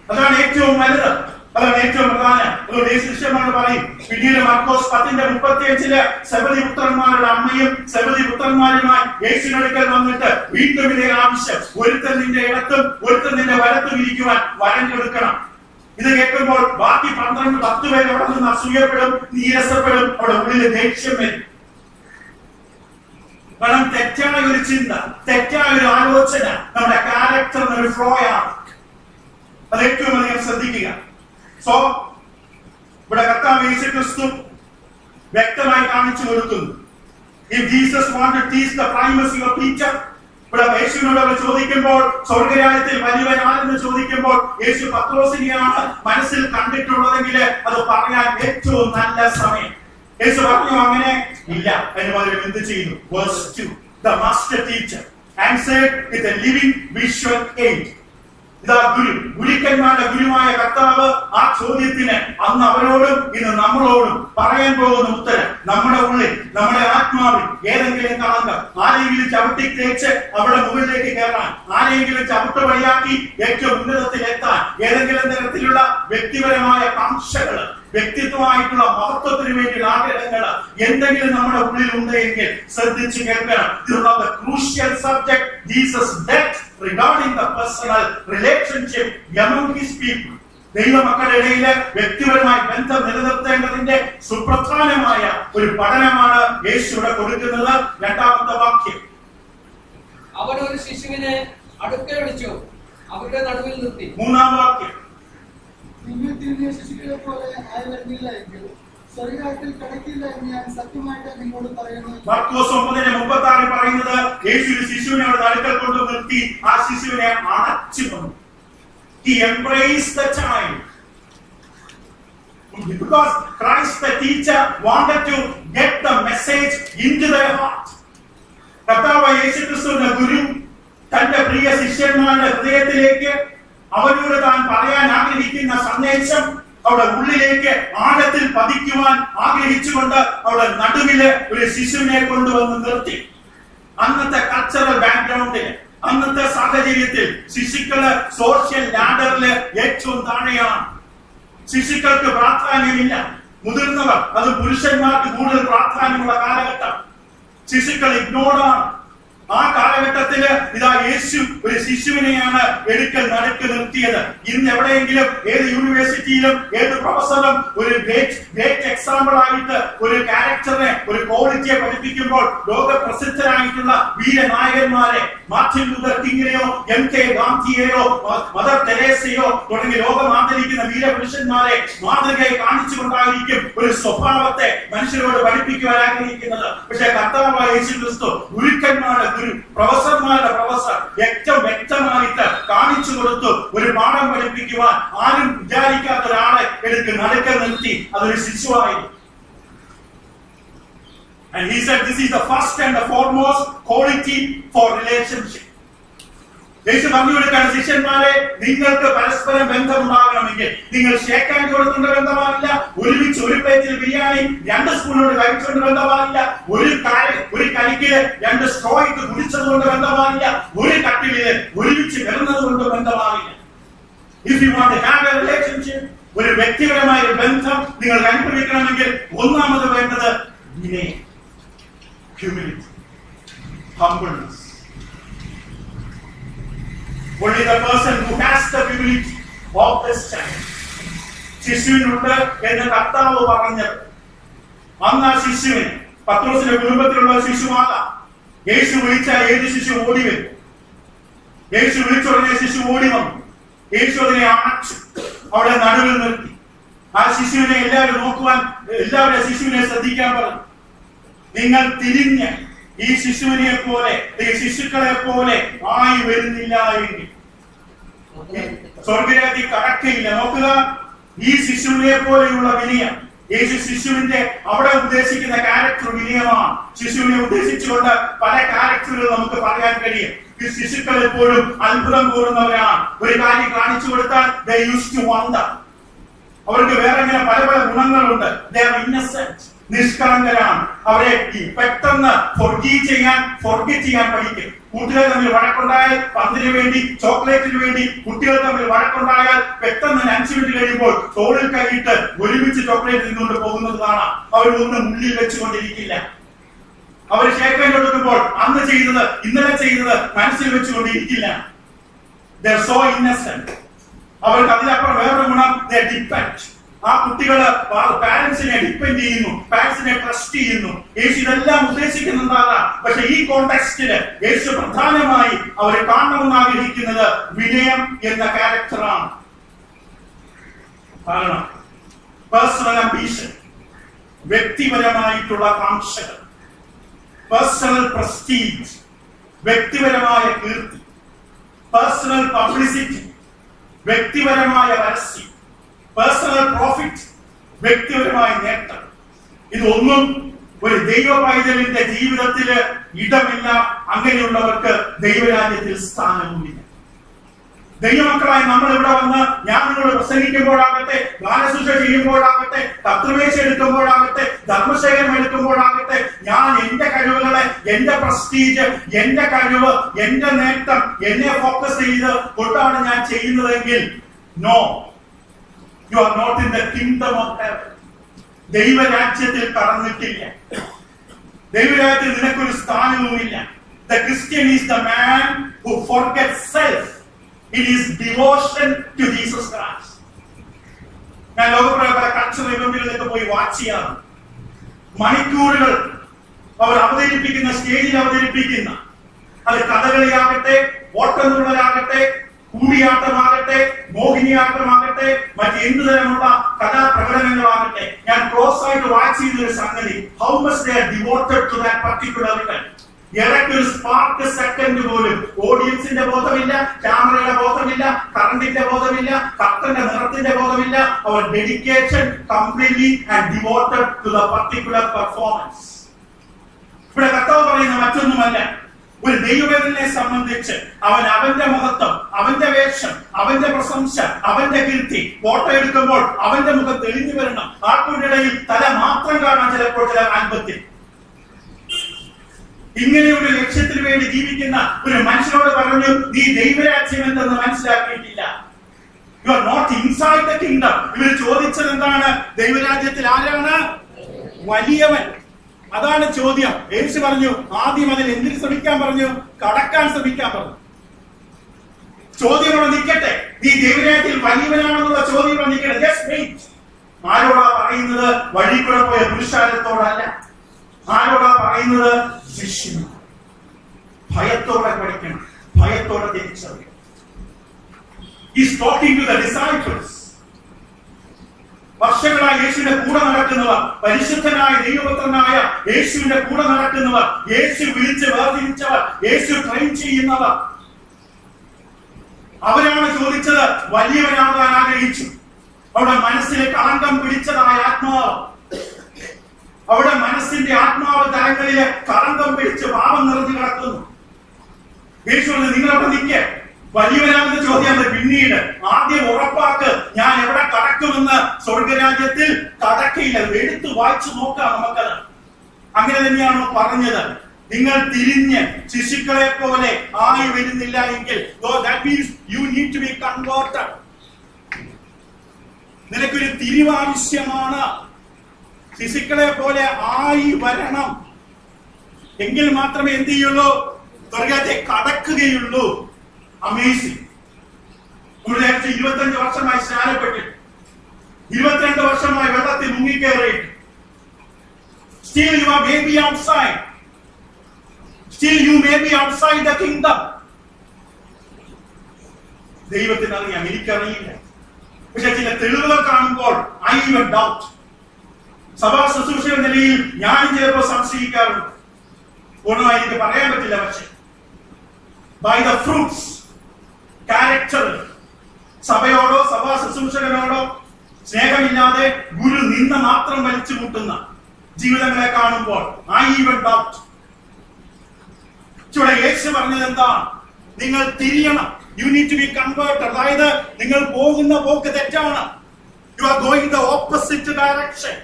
അതാണ് ഏറ്റവും വലുത്, അതാണ് ഏറ്റവും പ്രധാനം. അതുകൊണ്ട് ഈ ശിഷ്യന്മാരോട് പറയും. പിന്നീട് മർക്കോസ് 10:35 സെബദി പുത്രന്മാരുടെ അമ്മയും സെബദി പുത്രന്മാരുമായി യേശുവിനടുക്കൽ വന്നിട്ട് വീണ്ടും ഇതേ ആവശ്യം, ഒരുത്തൻ നിന്റെ ഇടത്തും ഒരുത്തൻ നിന്റെ വലത്തും ഇരിക്കുവാൻ വരം കൊടുക്കണം. ഇത് കേൾക്കുമ്പോൾ ബാക്കി 10 പേര് അവിടെ നിന്ന് അസൂയപ്പെടും, നീരസപ്പെടും, അവിടെ ഉള്ളിൽ ദേഷ്യം വരും. കാരണം തെറ്റായ ഒരു ചിന്ത, തെറ്റായ ഒരു ആലോചന നമ്മുടെ ക്യാരക്ടറിന് ഒരു ഫ്ലോ ആണ്. അത് ഏറ്റവും അധികം ശ്രദ്ധിക്കുക. സോ ഇവിടെ കർത്താവ് യേശുക്രിസ്തു വ്യക്തമായി കാണിച്ചു കൊടുക്കുന്നു. If Jesus wanted to teach the primacy of teacher, ഇവിടെ യേശുവിനോട് അവർ ചോദിക്കുമ്പോൾ, സ്വർഗരാജ്യത്തിൽ വലിയവൻ ആരെന്ന് ചോദിക്കുമ്പോൾ, യേശു പത്രോസിനെയാണ് മനസ്സിൽ കണ്ടിട്ടുള്ളതെങ്കിൽ അത് പറയാൻ ഏറ്റവും നല്ല സമയം. യേശു പറഞ്ഞു, അങ്ങനെ ഇല്ല. അതിന് പകരം എന്ത് ചെയ്യുന്നു? Verse 2, the master teacher answered with a living visual aid. ഇതാ ഗുരു, ഗുരുക്കന്മാരുടെ ഗുരുവായ കർത്താവ് ആ ചോദ്യത്തിന് അന്ന് അവരോടും ഇന്ന് നമ്മളോടും പറയാൻ പോകുന്ന ഉത്തരം, നമ്മുടെ ഉള്ളിൽ, നമ്മുടെ ആത്മാവിൽ ഏതെങ്കിലും കളങ്കം, ആരെങ്കിലും ചവിട്ടി തേച്ച് അവിടെ മുകളിലേക്ക് കയറാൻ, ആരെങ്കിലും ചവിട്ട് വഴിയാക്കി ഏറ്റവും ഉന്നതത്തിൽ എത്താൻ, ഏതെങ്കിലും തരത്തിലുള്ള വ്യക്തിപരമായ കാംക്ഷകള്, വ്യക്തിത്വമായിട്ടുള്ള മഹത്വത്തിന് വേണ്ടിയുള്ള ആഗ്രഹങ്ങൾ എന്തെങ്കിലും നമ്മുടെ ഉള്ളിൽ ഉണ്ട് എങ്കിൽ ശ്രദ്ധിച്ചു കേൾക്കണം. Crucial subject, Jesus death regarding the personal relationship among his people. ദൈവമക്കളുടെ ഇടയിലെ വ്യക്തിപരമായ ബന്ധം നിലനിർത്തേണ്ടതിന്റെ സുപ്രധാനമായ ഒരു പഠനമാണ് യേശുവിടെ കൊടുക്കുന്നത്. 2ാമത്തെ വാക്യം, അവൻ ഒരു ശിശുവിനെ അടുക്കൽ വിളിച്ചു, അവരുടെ നടുവിൽ നിർത്തി. 3ാം വാക്യം, നിങ്ങൾ തിരിഞ്ഞ ശിശുക്കളെ പോലെ ആയി വരുന്നില്ല എങ്കിൽ സ്വർഗ്ഗത്തിൽ കടക്കില്ല എന്ന് ഞാൻ സത്യമായിട്ട് നിങ്ങളോട് പറയുന്നു. മർക്കോസ് 9:36 പറയുന്നത്, യേശു ശിശുവിനെ അവിടെ അടുക്കൽ കൊണ്ട് നിർത്തി ആ ശിശുവിനെ അണച്ചു കൊണ്ടു. He embraced the child because Christ the teacher wanted to get the message into their heart. കർത്താവ് യേശുക്രിസ്തുവിന്റെ ഗുരു തന്റെ പ്രിയ ശിഷ്യന്മാരുടെ ഹൃദയത്തിലേക്ക് അവരോട് താൻ പറയാൻ ആഗ്രഹിക്കുന്ന സന്ദേശം അവിടെ ഉള്ളിലേക്ക് ആഴത്തിൽ പതിക്കുവാൻ ആഗ്രഹിച്ചുകൊണ്ട് അവിടെ നടുവില് ഒരു ശിശുവിനെ കൊണ്ടുവന്ന് നിർത്തി. അന്നത്തെ കൾച്ചറൽ ബാക്ക്ഗ്രൗണ്ടില്, അന്നത്തെ സാഹചര്യത്തിൽ ശിശുക്കള് സോഷ്യൽ ലാഡറില് ഏറ്റവും താഴെയാണ്. ശിശുക്കൾക്ക് പ്രാധാന്യമില്ല. മുതിർന്നവർ, അത് പുരുഷന്മാർക്ക് കൂടുതൽ പ്രാധാന്യമുള്ള കാലഘട്ടം. ശിശുക്കൾ ഇഗ്നോർഡാണ്. ആ കാലഘട്ടത്തില് ഇതാ യേശു ഒരു ശിശുവിനെയാണ് എടുക്കൽ നടുക്ക് നിർത്തിയത്. ഇന്ന് എവിടെയെങ്കിലും ഏത് യൂണിവേഴ്സിറ്റിയിലും ഏത് പ്രൊഫസറും ഒരു ഗ്രേറ്റ് എക്സാമ്പിൾ ആയിട്ട് ഒരു ക്യാരക്ടറിനെ, ഒരു ക്വാളിറ്റിയെ പഠിപ്പിക്കുമ്പോൾ ലോക പ്രസിദ്ധരായിട്ടുള്ള വീരനായകന്മാരെ, മാർട്ടിൻ ലൂതർ കിങ്ങിനെയോ MK ഗാന്ധിയെയോ മദർ തെരേസയോ തുടങ്ങി ലോകം ആദരിക്കുന്ന വീരപുരുഷന്മാരെ മാതൃകയെ കാണിച്ചുകൊണ്ടായിരിക്കും ഒരു സ്വഭാവത്തെ മനുഷ്യരോട് പഠിപ്പിക്കുവാൻ ആഗ്രഹിക്കുന്നത്. പക്ഷെ കർത്താവായ യേശുക്രിസ്തു ഗുരുക്കന്മാരുടെ പ്രൊഫസർമാരുടെ പ്രൊഫസർ ഏറ്റവും വ്യക്തമായിട്ട് കാണിച്ചു കൊടുത്തു. ഒരു പാഠം പഠിപ്പിക്കുവാൻ ആരും വിചാരിക്കാത്ത ഒരാളെ എടുത്ത് നടുക്ക നിർത്തി. അതൊരു ശിശുവായിരുന്നു. And he said, this is the first and the foremost quality for relationship. യേശു പറഞ്ഞു കൊടുക്കാൻ, ശിഷ്യന്മാരെ, നിങ്ങൾക്ക് പരസ്പരം ബന്ധമുണ്ടാകണമെങ്കിൽ നിങ്ങൾ ഷേക്ക് ഹാൻഡ് കൊടുക്കേണ്ട ബന്ധമാകില്ല, ഒരുമിച്ച് ഒരു പ്ലേറ്റിൽ ബിരിയാണി 2 സ്പൂണോട് കഴിച്ചുകൊണ്ട് ബന്ധമാകില്ല, ഒരു കരിക്കില് 2 സ്ട്രോയ്ക്ക് കുടിച്ചതുകൊണ്ട് ബന്ധമാകില്ല, ഒരു കട്ടിലില് ഒരുമിച്ച് വരുന്നത് കൊണ്ട് ബന്ധമാകില്ല. If you want to have a relationship, ഒരു വ്യക്തിപരമായ ഒരു ബന്ധം നിങ്ങൾ അനുഭവിക്കണമെങ്കിൽ ഒന്നാമത് വേണ്ടത് വിനയം, humility, humbleness. Only the person who has the humility of this child. ശിശുവിനുണ്ട് എന്ന് കർത്താവ് പറഞ്ഞത്. അന്ന് ആ ശിശുവിന്, പത്രോസിന്റെ കുടുംബത്തിലുള്ള ശിശുവാകാം. യേശു വിളിച്ചാൽ ഏത് ശിശു ഓടി വരും? യേശു വിളിച്ചുടനെ ശിശു ഓടി വന്നു. യേശു അതിനെ അണച്ചു, അവിടെ നടുവിൽ നിർത്തി. ആ ശിശുവിനെ എല്ലാവരും നോക്കുവാൻ, എല്ലാവരും ശിശുവിനെ ശ്രദ്ധിക്കാൻ പറഞ്ഞു. നിങ്ങൾ തിരിഞ്ഞ് ഈ ശിശുവിനെ പോലെ, ഈ ശിശുക്കളെ പോലെ ആയി വരുന്നില്ല എങ്കിൽ സ്വർഗ്ഗരാജ്യത്തിൽ കടക്കയില്ല. നോക്കുക, ഈ ശിശുവിനെ പോലെയുള്ള വിനയം. യേശു ശിശുവിന്റെ അവിടെ ഉദ്ദേശിക്കുന്ന ക്യാരക്ടർ വിനയമാണ്. ശിശുവിനെ ഉദ്ദേശിച്ചുകൊണ്ട് പല ക്യാരക്ടറുകൾ നമുക്ക് പറയാൻ കഴിയും. ഈ ശിശുക്കൾ എപ്പോഴും അത്ഭുതം കൂറുന്നവരാണ്. ഒരു കാര്യം കാണിച്ചു കൊടുത്താൽ they used to wonder. അവർക്ക് വേറെ പല പല ഗുണങ്ങളുണ്ട്. they are innocent, നിഷ്കളങ്കരാണ്. അവരെ പെട്ടെന്ന് forget ചെയ്യാൻ പഠിക്കും. കൂട്ടുകാർ തമ്മിൽ വഴക്കുണ്ടായാൽ, പന്തിന് വേണ്ടി, ചോക്ലേറ്റിന് വേണ്ടി കുട്ടികൾ തമ്മിൽ വഴക്കുണ്ടായാൽ പെട്ടെന്ന് 5 മിനിറ്റ് കഴിയുമ്പോൾ തോളിൽ കൈയിട്ട് ഒരുമിച്ച് ചോക്ലേറ്റ് തിന്നുകൊണ്ട് പോകുന്നത് കാണാം. അവരൊന്നും മുള്ളിൽ വെച്ചുകൊണ്ടിരിക്കില്ല. അവർ ഷേക്ക് ഹാൻഡ് കൊടുക്കുമ്പോൾ അന്ന് ചെയ്തത്, ഇന്നലെ ചെയ്തത് മനസ്സിൽ വെച്ചുകൊണ്ടിരിക്കില്ല. they are so innocent. അവർക്ക് അതിനപ്പുറം വേറൊരു ഗുണം, they depend. ആ കുട്ടികള് പാരന്റ്സിനെ ഡിപ്പെൻഡ് ചെയ്യുന്നു, പാരന്റ്സിനെ ട്രസ്റ്റ് ചെയ്യുന്നു. യേശു ഇതെല്ലാം ഉദ്ദേശിക്കുന്നുണ്ടാകാം. പക്ഷെ ഈ കോണ്ടെക്സ്റ്റില് യേശു പ്രധാനമായി അവരെ കാണണമെന്ന് ആഗ്രഹിക്കുന്നത് വിനയം എന്ന ക്യാരക്ടറാണ്. കാരണം പേഴ്സണൽ അംബീഷൻ, വ്യക്തിപരമായിട്ടുള്ള കാംക്ഷകൾ, പേഴ്സണൽ പ്രസ്റ്റീജ്, വ്യക്തിപരമായ കീർത്തി, പേഴ്സണൽ പബ്ലിസിറ്റി, വ്യക്തിപരമായ പരസ്യം, പേഴ്സണൽ പ്രോഫിറ്റ്, വ്യക്തിപരമായ നേട്ടം, ഇതൊന്നും ഒരു ദൈവ പൈതലിന്റെ ജീവിതത്തില് ഇടമില്ല. അങ്ങനെയുള്ളവർക്ക് ദൈവരാജ്യത്തിൽ സ്ഥാനവുമില്ല. ദൈവമക്കളായി നമ്മൾ ഇവിടെ വന്ന്, ഞാൻ നിങ്ങളോട് പ്രസംഗിക്കുമ്പോഴാകട്ടെ, ഗാനശുശ്രൂഷ ചെയ്യുമ്പോഴാകട്ടെ, കർത്തൃമേശ എടുക്കുമ്പോഴാകട്ടെ, ധർമ്മശേഖരം എടുക്കുമ്പോഴാകട്ടെ, ഞാൻ എന്റെ കഴിവുകളെ, എന്റെ പ്രസ്റ്റീജ്, എന്റെ കഴിവ്, എന്റെ നേട്ടം, എന്നെ ഫോക്കസ് ചെയ്ത് കൊണ്ടാണ് ഞാൻ ചെയ്യുന്നതെങ്കിൽ, no, you are not in the kingdom of heaven. ദൈവരാജ്യത്തിൽ കടന്നിട്ടില്ല. ദൈവരാജ്യത്തിൽ നിനക്കൊരു സ്ഥാനവുമില്ല. The Christian is the man who forgets self in his devotion to Jesus Christ. ഞാൻ ലോകപ്രകാരം പല കൾച്ചറൽ ഇവന്റുകളിലൊക്കെ പോയി വാച്ച് ചെയ്യാറ്. മണിക്കൂറുകൾ അവർ അവതരിപ്പിക്കുന്ന, സ്റ്റേജിൽ അവതരിപ്പിക്കുന്ന, അത് കഥകളിയാകട്ടെ, ഓട്ടംതുള്ളലാകട്ടെ, കൂടിയാട്ടമാകട്ടെ, മോഹിനിയാട്ടമാകട്ടെ, മറ്റെന്തു തരമുള്ള കലാപ്രകടനങ്ങളാകട്ടെ, ഞാൻ ക്ലോസ് ആയിട്ട് വാച്ച് ചെയ്തൊരു സംഗതി, how much they are devoted to that particular event. ഇടയ്ക്കൊരു സ്പാർക്ക് സെക്കൻഡ് പോലും ഓഡിയൻസിന്റെ ബോധമില്ല, ക്യാമറയുടെ ബോധമില്ല, കറണ്ടിന്റെ ബോധമില്ല, കർട്ടന്റെ നിറത്തിന്റെ ബോധമില്ല. അവർ dedication completely and devoted to the particular performance. ഇവിടെ കർത്താവ് പറയുന്ന മറ്റൊന്നുമല്ല, ഒരു ദൈവവേദനെ സംബന്ധിച്ച് അവന്റെ മഹത്വം, അവന്റെ വേഷം, അവന്റെ പ്രശംസ, അവന്റെ കീർത്തി ഫോട്ടോ എടുക്കുമ്പോൾ അവന്റെ മുഖം തെളിഞ്ഞു വരണം. ആൾക്കൂടിയിടയിൽ തല മാത്രം കാണാൻ ചിലപ്പോൾ ചില ആൽബത്തിൽ. ഇങ്ങനെയൊരു ലക്ഷ്യത്തിന് വേണ്ടി ജീവിക്കുന്ന ഒരു മനുഷ്യനോട് പറഞ്ഞു, നീ ദൈവരാജ്യം എന്തെന്ന് മനസ്സിലാക്കിയിട്ടില്ല. You are not inside the kingdom. ഇവർ ചോദിച്ചത് എന്താണ്? ദൈവരാജ്യത്തിൽ ആരാണ് വലിയവൻ? അതാണ് ചോദ്യം. യേശു പറഞ്ഞു, ആദ്യം അതിൽ എന്തിന് ശ്രമിക്കാൻ പറഞ്ഞു? കടക്കാൻ ശ്രമിക്കാൻ പറഞ്ഞു. ചോദ്യം ഇവിടെ നിൽക്കട്ടെ, നീ ദൈവരാജ്യത്തിൽ വലിയവനാണെന്നുള്ള ചോദ്യം ഇവിടെ നിൽക്കട്ടെ. Just wait. ആരോടാ പറയുന്നത്? വഴി കൂടെ പോയ പുരുഷാരത്തോടല്ല. ആരോടാ പറയുന്നത്? ശിഷ്യനോട്. ഭയത്തോടെ പഠിക്കണം, ഭയത്തോടെ തിരിച്ചറിയണം. He's talking to the disciples. വർഷങ്ങളായി യേശുവിന്റെ കൂടെ നടക്കുന്നവർ, പരിശുദ്ധനായ ദൈവപുത്രനായ യേശുവിന്റെ കൂടെ നടക്കുന്നവർ, യേശു വിളിച്ച് വേർതിരിച്ചവർ, യേശു ട്രെയിൻ ചെയ്യുന്നവർ, അവരാണ് ചോദിച്ചത് വലിയവനാകാൻ ആഗ്രഹിച്ചു. അവിടെ മനസ്സിലെ കളങ്കം പിടിച്ചതായ ആത്മാവ്, അവിടെ മനസ്സിന്റെ ആത്മാവ് തലങ്ങളിലെ കളങ്കം പിടിച്ച് പാപം നിറഞ്ഞു കിടക്കുന്നു. യേശു നിങ്ങളവിടെ നിൽക്കേ, വലിയവനാണെന്ന് ചോദ്യം പിന്നീട്. ആദ്യം ഉറപ്പാക്ക് ഞാൻ എവിടെ കടക്കുമെന്ന്. സ്വർഗരാജ്യത്തിൽ കടക്കയില്ല. എടുത്തു വായിച്ചു നോക്കാം നമുക്കത്. അങ്ങനെ തന്നെയാണോ പറഞ്ഞത്? നിങ്ങൾ തിരിഞ്ഞ് ശിശുക്കളെ പോലെ ആയി വരുന്നില്ല എങ്കിൽ നിനക്കൊരു തിരിവാവശ്യമാണ്. ശിശുക്കളെ പോലെ ആയി വരണം. എങ്കിൽ മാത്രമേ എന്ത് ചെയ്യുള്ളൂ? സ്വർഗത്തെ കടക്കുകയുള്ളൂ. അമേസിംഗ്. 25 വർഷമായി സ്നാനപ്പെട്ടിട്ട് 22 വർഷമായി വെള്ളത്തിൽ മുങ്ങിക്കേറിയിട്ട് still you are maybe outside. Still you may be outside the kingdom. ദൈവത്തിന് അറിയാം, എനിക്കറിയില്ല. പക്ഷെ ചില തെളിവുകൾ കാണുമ്പോൾ I even doubt. സഭാ ശുശ്രൂഷ എന്ന നിലയിൽ ഞാൻ ചിലപ്പോൾ സംശയിക്കാറുണ്ട്. പൂർണ്ണമായി എനിക്ക് പറയാൻ പറ്റില്ല. പക്ഷെ by the fruits, character, സഭയോടോ സഭാ ശുശ്രൂഷകനോടോ സ്നേഹമില്ലാതെ ഗുരു നിന്ന മാത്രം വലിച്ചു കൂട്ടുന്ന ജീവിതങ്ങളെ കാണുമ്പോൾ I even doubt. ഇവിടെ യേശു പറഞ്ഞത് എന്താണ്? നിങ്ങൾ തിരിയണം. You need to be converted. അതായത് നിങ്ങൾ പോകുന്ന പോക്ക് തെറ്റാണ്. You are going the opposite direction.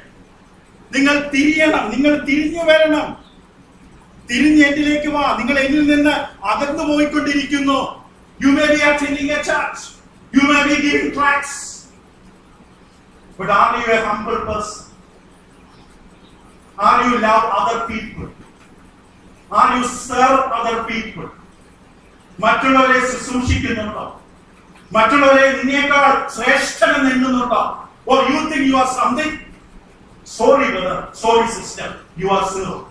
നിങ്ങൾ തിരിയണം. നിങ്ങൾ തിരിഞ്ഞു വരണം. തിരിഞ്ഞ് എന്നിലേക്ക് വാ. നിങ്ങൾ എന്നിൽ നിന്ന് അകന്നു പോയിക്കൊണ്ടിരിക്കുന്നു. You may be attending a church. You may be giving tracts. But are you a humble person? Are you love other people? Are you serve other people? മറ്റുള്ളവരെ ശുശ്രൂഷിക്കുന്നുണ്ടോ? മറ്റുള്ളവരെ നിന്നേക്കാൾ ശ്രേഷ്ഠനെന്ന് എണ്ണുന്നുണ്ടോ? Or you think you are something? Sorry brother, sorry sister, you are served.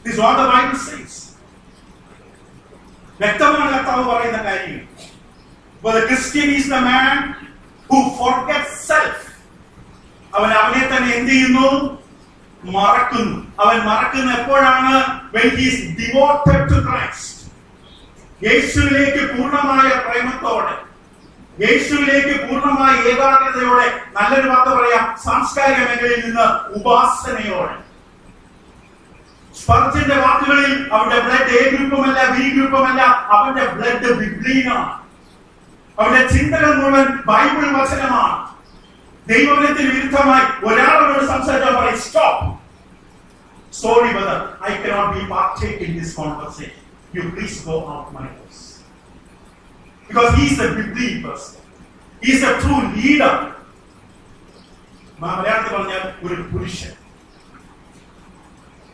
This is what the Bible says. വ്യക്തമാണ് കർത്താവ് പറയുന്ന കാര്യം. But the Christian is the man who forgets self. അവൻ അവനെ തന്നെ എന്ത് ചെയ്യുന്നു? മറക്കുന്നു. അവൻ മറക്കുന്ന എപ്പോഴാണ്? When he is devoted to Christ. യേശുവിലേക്ക് പൂർണ്ണമായ പ്രേമത്തോടെ, യേശുവിലേക്ക് പൂർണ്ണമായ ഏകാഗ്രതയോടെ, നല്ലൊരു വാക്ക് പറയാം, സാംസ്കാരിക മേഖലയിൽ നിന്ന് ഉപാസനയോടെ. സ്പർജിന്റെ വാക്കുകളിൽ അവന്റെ ബ്ലഡ് എ ഗ്രൂപ്പുമല്ല, ബി ഗ്രൂപ്പുമല്ല, അവന്റെ ബ്ലഡ് ബിബ്ലിയാണ്. അവന്റെ ചിന്തകൾ മുഴുവൻ ബൈബിൾ വചനമാണ്. ദൈവവചനത്തിന് വിരുദ്ധമായി ഒരാളോട് സംസാരിച്ചാൽ പറയും stop. Sorry brother, I cannot be partake in this conversation. You please go out my house. Because he is a biblical person. He is a true leader. മലയാളത്തിൽ പറഞ്ഞാൽ ഒരു പുരുഷൻ.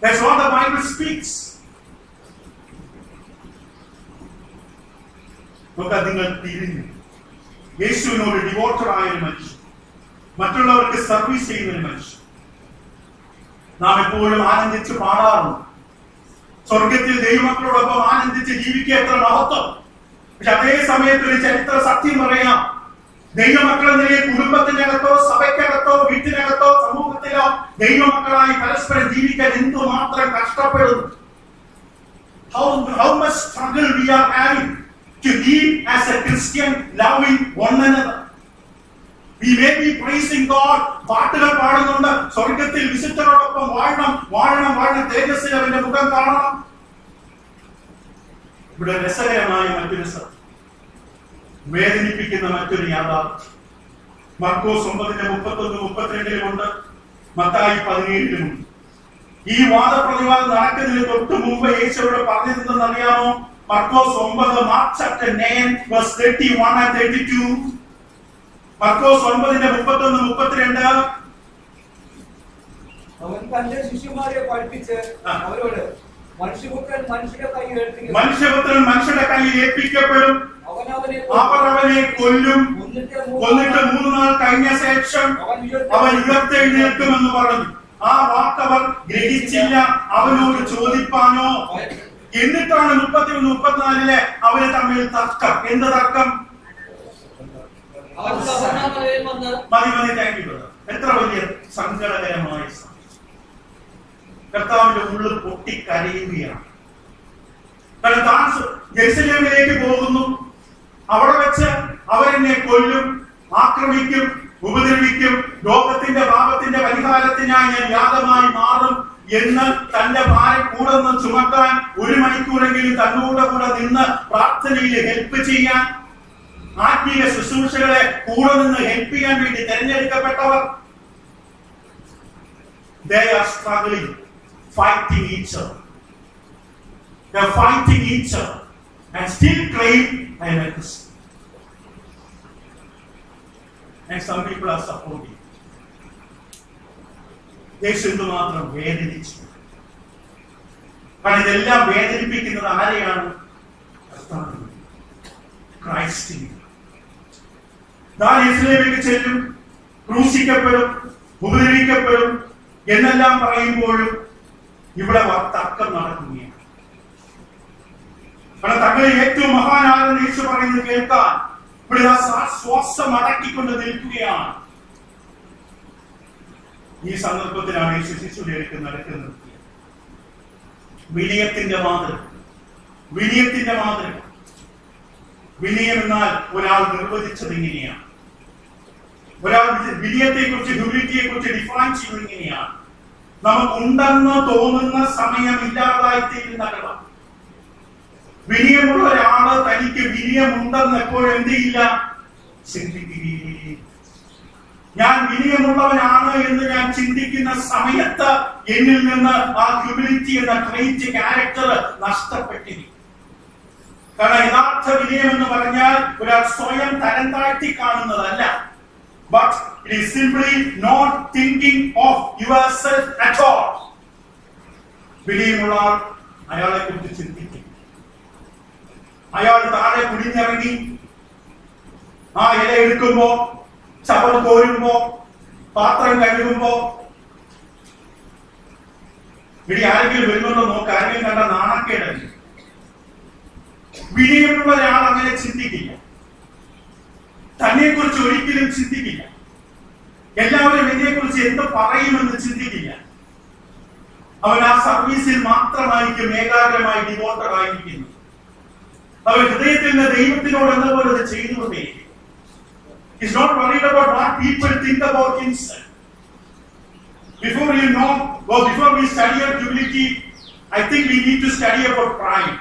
That's what the Bible speaks. നോക്കാം, നിങ്ങൾ തിരിഞ്ഞു യേശുവിനോട് devoted ആയ ഒരു മനുഷ്യൻ, മറ്റുള്ളവർക്ക് സർവീസ് ചെയ്യുന്ന ഒരു മനുഷ്യൻ. നാം എപ്പോഴും ആനന്ദിച്ച് പാടാറുണ്ട്. സ്വർഗത്തിൽ ദൈവമക്കളോടൊപ്പം ആനന്ദിച്ച് ജീവിക്കുക എത്ര മഹത്വം. പക്ഷെ അതേ സമയത്ത് ഒരു ചരിത്ര സത്യം പറയാം. ദൈവമക്കൾ നിലയിൽ കുടുംബത്തിനകത്തോ സഭയ്ക്കകത്തോ വീട്ടിനകത്തോ സമൂഹത്തിലോ ദൈവമക്കളായി പരസ്പരം ജീവിക്കാൻ എന്തുമാത്രം കഷ്ടപ്പെടുന്നു. How much struggle we are having to live as a Christian, loving one another. We may be praising God, പാട്ടുകൾ പാടുന്നുണ്ട്, സ്വർഗത്തിൽ വിശുദ്ധരോടൊപ്പം വാഴണം വാഴണം വാഴണം, തേജസ്സിൽ അവന്റെ മുഖം കാണണം. ഇവിടെ രസകരമായ മറ്റൊരു സത്യം, വേദനിപ്പിക്കുന്ന മറ്റൊരു യാഥാർത്ഥ്യം മർക്കോസ് 9:31-32 മത്തായി 17 ഈ വാദപ്രതിവാദം നടക്കുന്നതിന് തൊട്ട് മുമ്പ് യേശുവിടെ പറഞ്ഞിരുന്നെന്ന് അറിയാമോ? മർക്കോസ് 9, Mark chapter 9 verse 31 and 32. മർക്കോസ് 9:31-32. അവൻ തന്റെ ശിഷ്യന്മാരെ പഠിപ്പിച്ച് അവരോട്, മനുഷ്യപുത്രൻ മനുഷ്യരുടെ കയ്യിൽ ഏൽപ്പിക്കപ്പെടും, അവർ അവനെ കൊല്ലും, കൊന്നിട്ട് 3 നാൾ കഴിഞ്ഞ ശേഷം അവൻ ഉയർത്തെഴുന്നേൽക്കുമെന്ന് പറഞ്ഞു. ആ വാക്കവർ ഗ്രഹിച്ചില്ല. അവനോട് ചോദിപ്പാനോ. എന്നിട്ടാണ് 33-34 അവര് തമ്മിൽ തർക്കം. എന്ത് തർക്കം? അവർ കഫർനഹൂമിൽ വന്ന് മതി താങ്ക് യു. എത്ര വലിയ സങ്കടകരമായ കർത്താവിന്റെ ഉള്ളിൽ പൊട്ടിക്കരയുകയാണ്. കാരണം താൻ ജെറുസലേമിലേക്ക് പോകുന്നു, അവിടെ വെച്ച് അവരെന്നെ കൊല്ലും, ആക്രമിക്കും, ഉപദ്രവിക്കും, ലോകത്തിന്റെ പാപത്തിന്റെ പരിഹാരത്തിനായി ഞാൻ യാഗമായി മാറും എന്ന് തന്റെ ഭാരം കൂടെ നിന്ന് ചുമക്കാൻ 1 മണിക്കൂറെങ്കിലും തന്നോട് കൂടെ നിന്ന് പ്രാർത്ഥനയിൽ ഹെൽപ്പ് ചെയ്യാൻ, ആത്മീയ ശുശ്രൂഷകളെ കൂടെ നിന്ന് ഹെൽപ്പ് ചെയ്യാൻ വേണ്ടി തെരഞ്ഞെടുക്കപ്പെട്ടവർ, they are struggling, fighting each other. They are fighting each other and still claim I am a Christian. And some people are supporting. യേശു മാത്രം വേദനിച്ചു. കാരണം ഇതെല്ലാം വേദനിപ്പിക്കുന്നത് ആരെയാണ്? ക്രൈസ്റ്റിനെ. താൻ യെരൂശലേമിലേക്ക് ചെല്ലും, ക്രൂശിക്കപ്പെടും, ഉപദ്രവിക്കപ്പെടും എന്നെല്ലാം പറയുമ്പോഴും ഇവിടെ തർക്കം നടക്കുകയാണ്. കാരണം തങ്ങളിൽ ഏറ്റവും മഹാനാണെന്ന് യേശു പറയുന്നത് കേൾക്കാൻ ഇവിടെ ശ്വാസം അടക്കിക്കൊണ്ട് നിൽക്കുകയാണ്. ഈ സന്ദർഭത്തിലാണ് യേശു ശിശുവിലേക്ക് നടക്കുന്നത്. വിനയത്തിന്റെ മാതൃക. വിനയം എന്നാൽ ഒരാൾ നിർവചിച്ചത് ഇങ്ങനെയാണ്. ഒരാൾ വിനയത്തെ കുറിച്ച്, ഹ്യൂമിലിറ്റിയെ കുറിച്ച് ഡിഫൈൻ ചെയ്യുന്നത് ഇങ്ങനെയാണ്: നമുക്കുണ്ടെന്ന് തോന്നുന്ന സമയം ഇല്ലാതായിത്തീരുന്ന കടം. വിനയമുള്ള ഒരാള് തനിക്ക് വിനയമുണ്ടെന്ന് എപ്പോഴും എന്ത് ചെയ്യില്ല? ചിന്തിക്കുകയില്ല. ഞാൻ വിനയമുള്ളവനാണ് എന്ന് ഞാൻ ചിന്തിക്കുന്ന സമയത്ത് എന്നിൽ നിന്ന് ആ ഹ്യൂമിലിറ്റി എന്ന ട്രെയിറ്റ് ക്യാരക്ടർ നഷ്ടപ്പെട്ടിരിക്കും. കാരണം യഥാർത്ഥ വിനയം എന്ന് പറഞ്ഞാൽ ഒരാൾ സ്വയം തരം താഴ്ത്തി കാണുന്നതല്ല. But it is simply not thinking of yourself at all. വിനയമുള്ള ആൾ അയാളെ കുറിച്ച് ചിന്തിക്കും. അയാൾ താഴെ കുടിഞ്ഞിറങ്ങി ആ ഇല എടുക്കുമ്പോ, ചവറ് കോരുമ്പോ, പാത്രം കഴുകുമ്പോ, ഇവിടെ ആരെങ്കിലും വരുന്നുണ്ടോ നോക്ക്. ആരെങ്കിലും കണ്ട നാണക്കേടല്ല. വിനയമുള്ള ഒരാൾ അങ്ങനെ ചിന്തിക്കില്ല. തന്നെ കുറിച്ച് ഒരിക്കലും ചിന്തിക്കില്ല. എല്ലാവരും ഇതിനെ കുറിച്ച് എന്ത് പറയുമെന്ന് ചിന്തിക്കില്ല. അവൻ ആ സർവീസിൽ മാത്രമായിരിക്കും ഏകാഗ്രമായി ഡിവോട്ടഡ് ആയിരിക്കുന്നു. അവൻ ഹൃദയത്തിൽ നിന്ന് ദൈവത്തിനോട് എന്ന പോലെ അത് ചെയ്തുകൊണ്ടേയിരിക്കും. He's not worried about what people think about himself. Before you know, or before we study about humility, I think we need to study about pride.